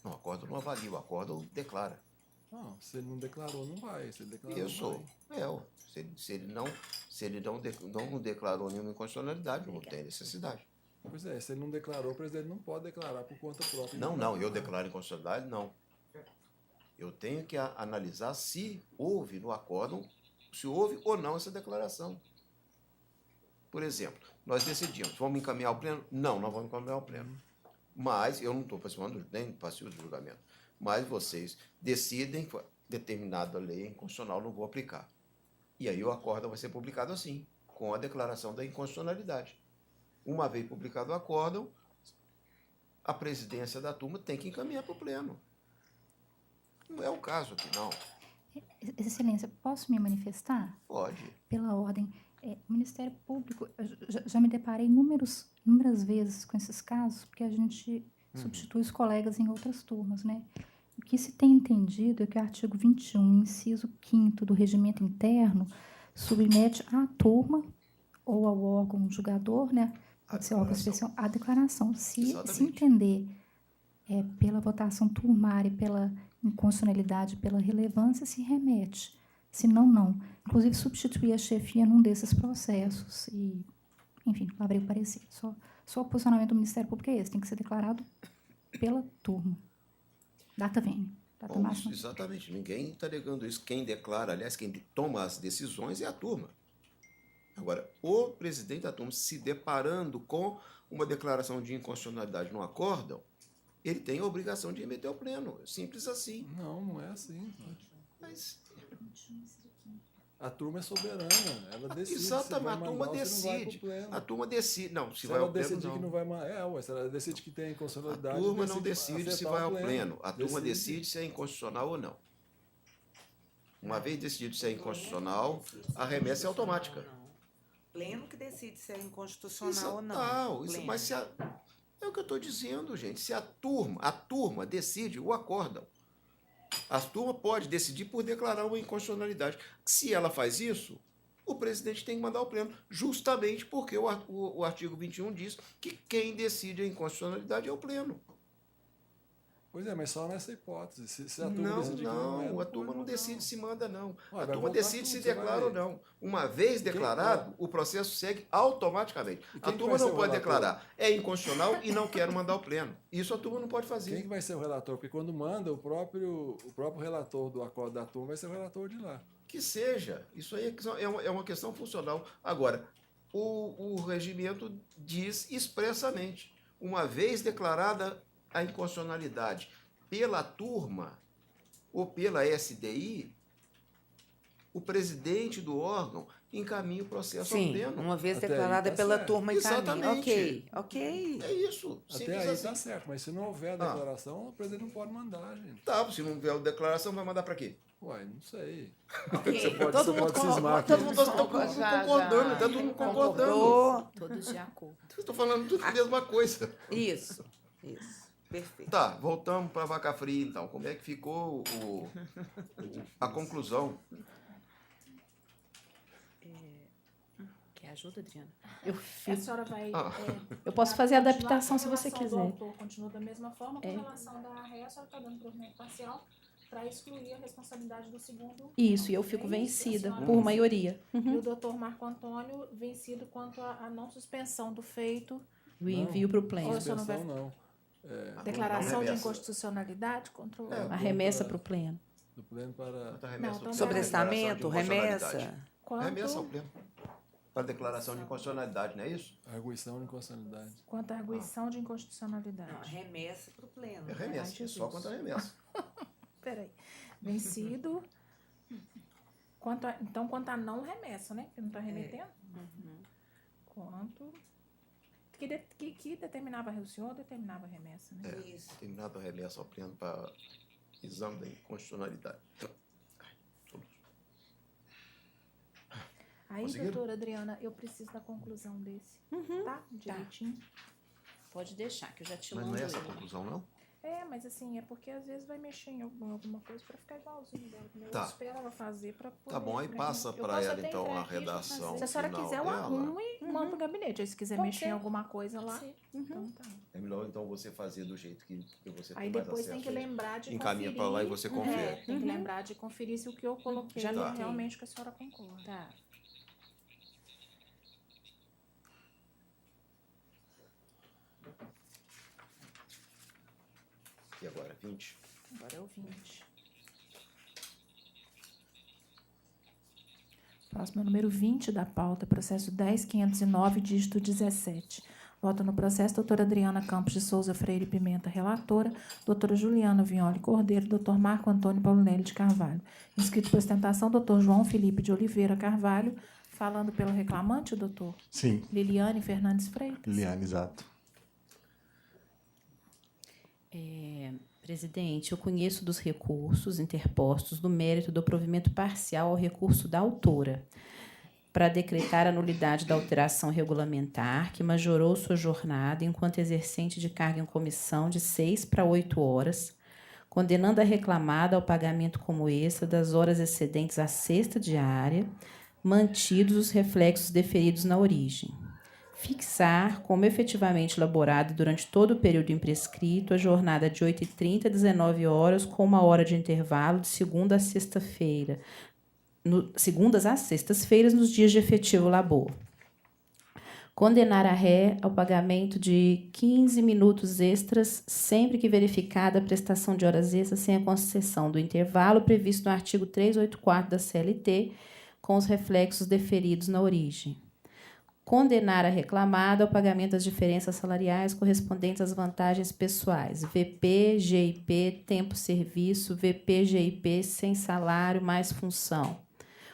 Não, o acórdão não avalia, o acórdão declara. Não, se ele não declarou, não vai. Se ele declarou, Isso. vai. Se ele não declarou nenhuma inconstitucionalidade, não tem necessidade. Pois é, se ele não declarou, o presidente não pode declarar por conta própria. Não, eu declaro inconstitucionalidade, não. Eu tenho que analisar se houve no acórdão, se houve ou não essa declaração. Por exemplo, nós decidimos, vamos encaminhar ao pleno? Não, não vamos encaminhar ao pleno. Mas, eu não estou participando nem passivo de julgamento, mas vocês decidem, determinada lei inconstitucional, não vou aplicar. E aí o acórdão vai ser publicado assim, com a declaração da inconstitucionalidade. Uma vez publicado o acórdão, a presidência da turma tem que encaminhar para o pleno. Não é o caso aqui, não. Excelência, posso me manifestar? Pode. Pela ordem. O Ministério Público, eu já me deparei inúmeras vezes com esses casos, porque a gente substitui os colegas em outras turmas, né? O que se tem entendido é que o artigo 21, inciso 5º do regimento interno, submete à turma ou ao órgão julgador, né? Pode ser órgão especial, a declaração. Se entender pela votação turmária, pela inconstitucionalidade, pela relevância, se remete. Se não, não. Inclusive, substituir a chefia num desses processos. E, enfim, abrei o parecer. Só o posicionamento do Ministério Público é esse. Tem que ser declarado pela turma. Data vênia. Data máxima. Exatamente. Ninguém está negando isso. Quem declara, aliás, quem toma as decisões é a turma. Agora, o presidente da turma se deparando com uma declaração de inconstitucionalidade no acórdão, ele tem a obrigação de remeter ao pleno. Simples assim. Não é assim. Mas a turma é soberana, ela decide. Exatamente, a turma decide. A turma decide. Não, se vai ao pleno, não. Que não vai, se ela decide que tem inconstitucionalidade. A turma não decide se vai ao pleno. A turma decide se é inconstitucional ou não. Uma vez decidido se é inconstitucional, a remessa é automática. Pleno que decide se é inconstitucional ou não. Mas se é o que eu estou dizendo, gente. Se a turma decide o acórdão. A turma pode decidir por declarar uma inconstitucionalidade. Se ela faz isso, o presidente tem que mandar ao pleno, justamente porque o artigo 21 diz que quem decide a inconstitucionalidade é o pleno. Pois é, mas só nessa hipótese. Se a turma decide a turma não decide se manda, não. A turma decide se declara ou não. Uma vez declarado, o processo segue automaticamente. A turma não pode declarar, é inconstitucional e não quero mandar ao pleno. Isso a turma não pode fazer. Quem que vai ser o relator? Porque quando manda, o próprio relator do acordo da turma vai ser o relator de lá. Que seja. Isso aí é uma questão funcional. Agora, o regimento diz expressamente, uma vez declarada a inconstitucionalidade pela turma ou pela SDI, o presidente do órgão encaminha o processo ao pleno. Uma vez declarada pela turma, encaminha. Ok. É isso. Até aí está certo, mas se não houver declaração, o presidente não pode mandar, gente. Tá, se não houver declaração, vai mandar para quê? Uai, não sei. Você pode cismar aqui. Todo mundo concordando, está todo mundo concordando. Todos de acordo. Estou falando tudo a mesma coisa. Isso. Perfeito. Tá, voltamos para a vaca fria, então. Como é que ficou a conclusão? Quer ajuda, Adriana? A senhora vai... eu posso fazer a adaptação se você quiser. O autor continua da mesma forma, com relação da ré, a senhora está dando provimento parcial para excluir a responsabilidade do segundo... Isso, e eu fico vencida por maioria. E o doutor Marco Antônio vencido quanto à não suspensão do feito... O envio para o pleno. Suspensão não. Declaração de inconstitucionalidade contra a remessa para o pleno. Do pleno para... Sobrestamento, remessa. Remessa ao pleno. Para declaração de inconstitucionalidade, não é isso? Arguição de inconstitucionalidade. Quanto à arguição de inconstitucionalidade. Não, remessa para o pleno. É remessa, só quanto a remessa. Peraí. Vencido. Então, quanto a não remessa, né? Porque não está remetendo. Quanto... Que determinava o senhor determinava a remessa, né? Isso. Determinava a remessa ao pleno para exame da inconstitucionalidade. Aí, doutora Adriana, eu preciso da conclusão desse, tá? Direitinho. Pode deixar, que eu já te mando. Mas não é essa a conclusão, não? Mas assim, é porque às vezes vai mexer em alguma coisa para ficar igualzinho dela. Tá. Eu espero ela fazer para poder... Tá bom, aí passa para ela, então, a redação. Se a senhora quiser, eu arrumo e mando para o gabinete. Aí, se quiser mexer em alguma coisa lá, então tá. É melhor, então, você fazer do jeito que você tem aí mais depois acesso. tem que lembrar de encaminha conferir. para lá e você confere. Tem que lembrar de conferir se o que eu coloquei realmente que a senhora concorda. Tá. E agora, 20? Agora é o 20. Próximo é o número 20 da pauta, processo 10.509, dígito 17. Vota no processo doutora Adriana Campos de Souza Freire Pimenta, relatora, doutora Juliana Vignoli Cordeiro, doutor Marco Antônio Paulunelli de Carvalho. Inscrito por ostentação, doutor João Felipe de Oliveira Carvalho, falando pelo reclamante, doutor? Sim. Liliane Fernandes Freitas. Liliane, exato. Presidente, eu conheço dos recursos interpostos no mérito do provimento parcial ao recurso da autora para decretar a nulidade da alteração regulamentar que majorou sua jornada enquanto exercente de carga em comissão de 6 para 8 horas, condenando a reclamada ao pagamento como extra das horas excedentes à sexta diária, mantidos os reflexos deferidos na origem. Fixar, como efetivamente elaborado durante todo o período imprescrito, a jornada de 8h30 a 19 horas, com 1 hora de intervalo de segunda a sexta-feira, segundas às sextas-feiras, nos dias de efetivo labor. Condenar a ré ao pagamento de 15 minutos extras, sempre que verificada a prestação de horas extras sem a concessão do intervalo previsto no artigo 384 da CLT, com os reflexos deferidos na origem. Condenar a reclamada ao pagamento das diferenças salariais correspondentes às vantagens pessoais, VP, GIP, tempo-serviço, VP, GIP sem salário mais função,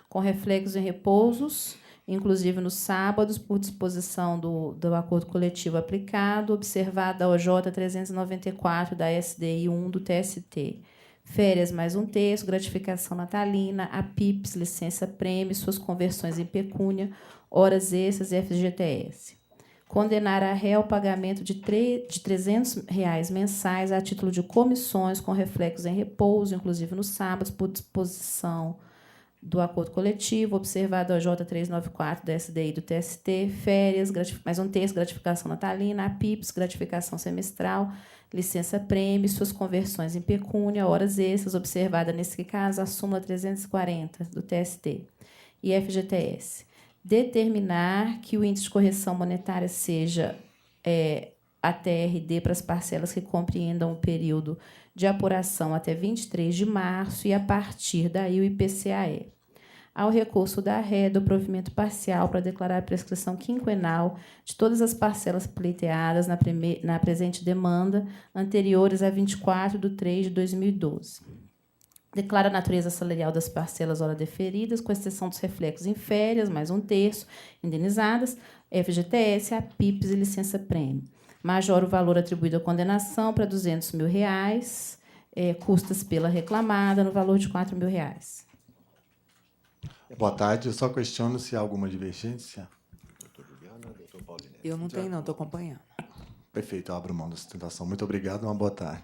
com reflexos em repousos, inclusive nos sábados, por disposição do acordo coletivo aplicado, observada a OJ 394 da SDI 1 do TST. Férias mais 1/3, gratificação natalina, APIPS, licença-prêmio, suas conversões em pecúnia, horas extras e FGTS. Condenar a ré ao pagamento de R$ 300 mensais a título de comissões com reflexos em repouso, inclusive nos sábados, por disposição do acordo coletivo, observado a OJ 394 da SDI do TST, férias, mais 1/3, gratificação natalina, APIPS, gratificação semestral, licença-prêmio, suas conversões em pecúnia, horas extras, observada, nesse caso, a súmula 340 do TST. E FGTS. Determinar que o índice de correção monetária seja a TRD para as parcelas que compreendam o período de apuração até 23 de março e, a partir daí, o IPCAE. Ao recurso da ré do provimento parcial para declarar a prescrição quinquenal de todas as parcelas pleiteadas na presente demanda anteriores a 24/3/2012. Declara a natureza salarial das parcelas hora deferidas, com exceção dos reflexos em férias, mais 1/3, indenizadas, FGTS, APIPS e licença-prêmio. Majora o valor atribuído à condenação para R$ 200 mil, custas pela reclamada, no valor de R$ 4 mil. Boa tarde, eu só questiono se há alguma divergência. Doutor Juliana, doutor Paulinelli. Eu não tenho, não, estou acompanhando. Perfeito, eu abro mão da sustentação. Muito obrigado, uma boa tarde.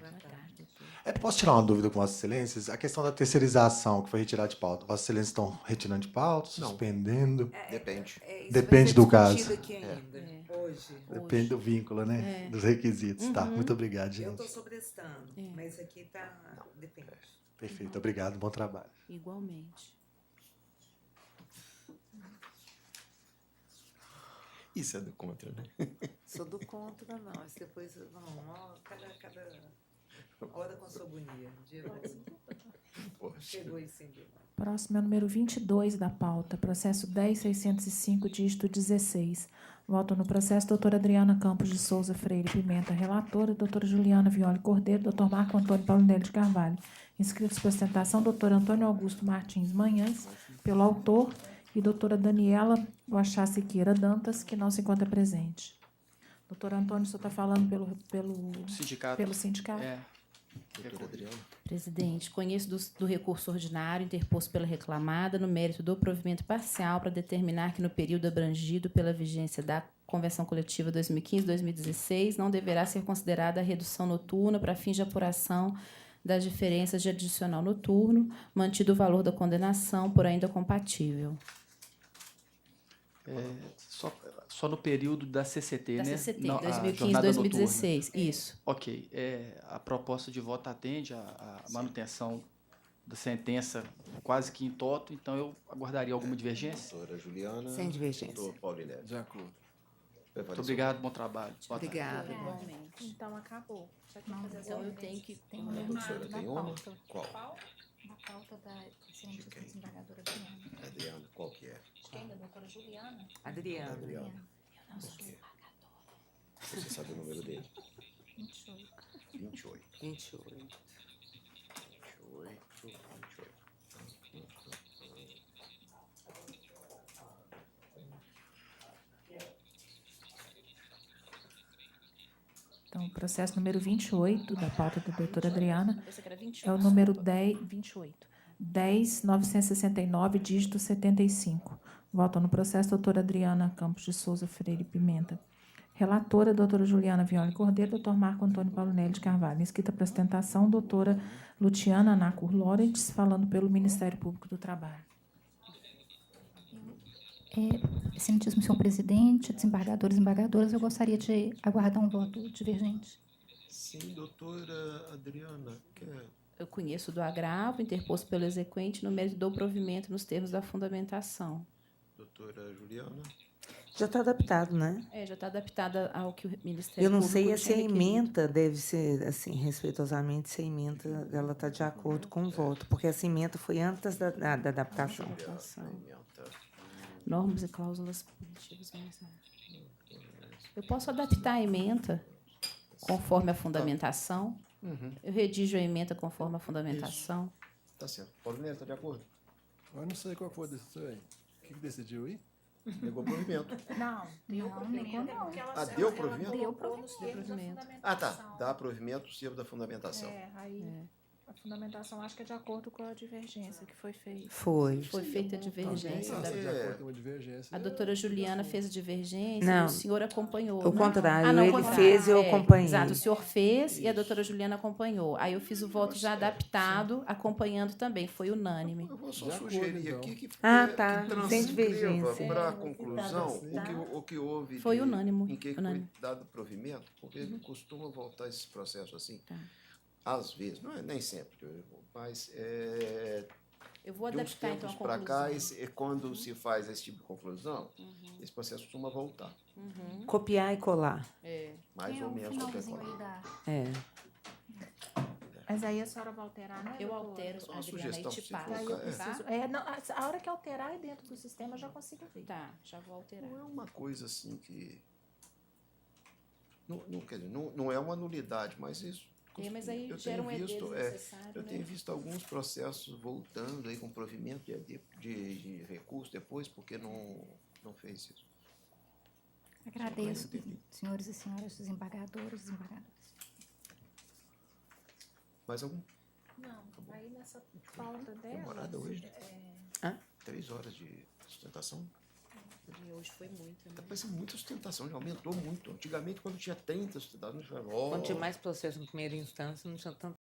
Posso tirar uma dúvida com Vossas Excelências? A questão da terceirização que foi retirada de pauta. Vossas Excelências estão retirando de pauta, suspendendo? Depende. Depende do caso. Aqui ainda, hoje. Depende do vínculo, né? Dos requisitos. Tá, muito obrigado, gente. Eu estou sobrestando, mas aqui está... Depende. Perfeito, obrigado, bom trabalho. Igualmente. Isso é do contra, né? Sou do contra, não. Mas depois, vamos, cada hora com sua agonia. Chegou e sim. Próximo é o número 22 da pauta, processo 10.605, dígito 16. Voto no processo, doutora Adriana Campos de Souza Freire Pimenta, relatora, doutora Juliana Violi Cordeiro, doutor Marco Antônio Paulinelli de Carvalho. Inscritos para ostentação, doutor Antônio Augusto Martins Manhães, pelo autor, e doutora Daniela Guachá Siqueira Dantas, que não se encontra presente. Doutor Antônio, o senhor está falando pelo sindicato? Doutora Adriana. Presidente, conheço do recurso ordinário interposto pela reclamada no mérito do provimento parcial para determinar que, no período abrangido pela vigência da Convenção Coletiva 2015-2016, não deverá ser considerada a redução noturna para fins de apuração das diferenças de adicional noturno, mantido o valor da condenação por ainda compatível. Só no período da CCT, da né? CCT, Não, 2015-2016, isso. Ok. A proposta de voto atende à manutenção da sentença quase que em toto, então eu aguardaria alguma divergência? Doutora Juliana. Sem divergência. Doutor Paulinelli. De acordo. Muito obrigado, bom trabalho. Obrigada. Igualmente. Então, acabou. Então, eu tenho que... A doutora tem uma? Qual? Na pauta da excelentíssima desembargadora Adriana. Adriana, qual que é? Quem? Da doutora Juliana? Adriana. Adriana. Eu não sou Você sabe o número dele? 28. 28. 28. Então, o processo número 28 da pauta da doutora Adriana Esse aqui era 28. é o número 28. 10.969, dígito 75. Votam no processo a doutora Adriana Campos de Souza Freire Pimenta. Relatora, doutora Juliana Violi Cordeiro, doutor Marco Antônio Paulo Nelly de Carvalho. Inscrita para sustentação, doutora Luciana Anacur Lorentz, falando pelo Ministério Público do Trabalho. Excelentíssimo senhor presidente, desembargadores e desembargadoras, eu gostaria de aguardar um voto divergente. Sim, doutora Adriana, quer... Eu conheço do agravo interposto pelo exequente no mérito do provimento nos termos da fundamentação. Doutora Juliana? Já está adaptado, né? Já está adaptada ao que o Ministério Eu não Público sei se tinha a requerido. emenda deve ser, assim, respeitosamente, se a emenda ela está de acordo com o voto, porque essa emenda foi antes da adaptação. Normas e cláusulas punitivas. Eu posso adaptar a emenda conforme a fundamentação. Uhum. Eu redijo a emenda conforme a fundamentação. Tá certo. Paulo Neto, está de acordo? Eu não sei qual foi a decisão aí. O que decidiu aí? Negou provimento. Não, deu provimento. Ah, deu provimento? Deu provimento. Ah, tá. Dá provimento no termo da fundamentação. Aí a fundamentação acho que é de acordo com a divergência que foi feita. Foi. Foi feita a divergência. De acordo com uma divergência. A doutora Juliana fez a divergência Não. e o senhor acompanhou. O né? contrário, não, ele o contrário. fez e eu acompanhei. Exato, o senhor fez e a doutora Juliana acompanhou. Aí eu fiz o voto já adaptado, acompanhando também, foi unânime. Eu vou só sugerir aqui que, tá. que Sem divergência. transcreva para a conclusão o que houve Foi unânime. em que unânime. foi dado provimento, porque ele costuma voltar esse processo assim. Tá. Às vezes, não é nem sempre, mas eu vou de uns adaptar então a tempos para cá, conclusão. quando se faz esse tipo de conclusão, esse processo costuma voltar. Copiar e colar. Mais ou menos copiar e colar. Mas aí a senhora vai alterar, né? Eu doutora? altero, Só uma Adriana, sugestão, e te se passo, colocar, Aí eu é. preciso, não, a hora que alterar aí dentro do sistema eu já consigo ver. Tá, já vou alterar. Não é uma coisa assim que... quer dizer, não é uma nulidade, mas isso... Mas aí eu gera um tenho ED visto, desnecessário, eu né? tenho visto alguns processos voltando aí com provimento de recurso depois, porque não fez isso. Agradeço, senhores e senhoras desembargadores e desembargadoras. Mais algum? Não, aí nessa pauta dela... Demorada hoje? 3 horas de sustentação? E hoje foi muito, né? Tá parecendo muita sustentação, já aumentou muito. Antigamente, quando tinha 30 sustentações, Quando tinha mais processo em primeira instância, não tinha tanto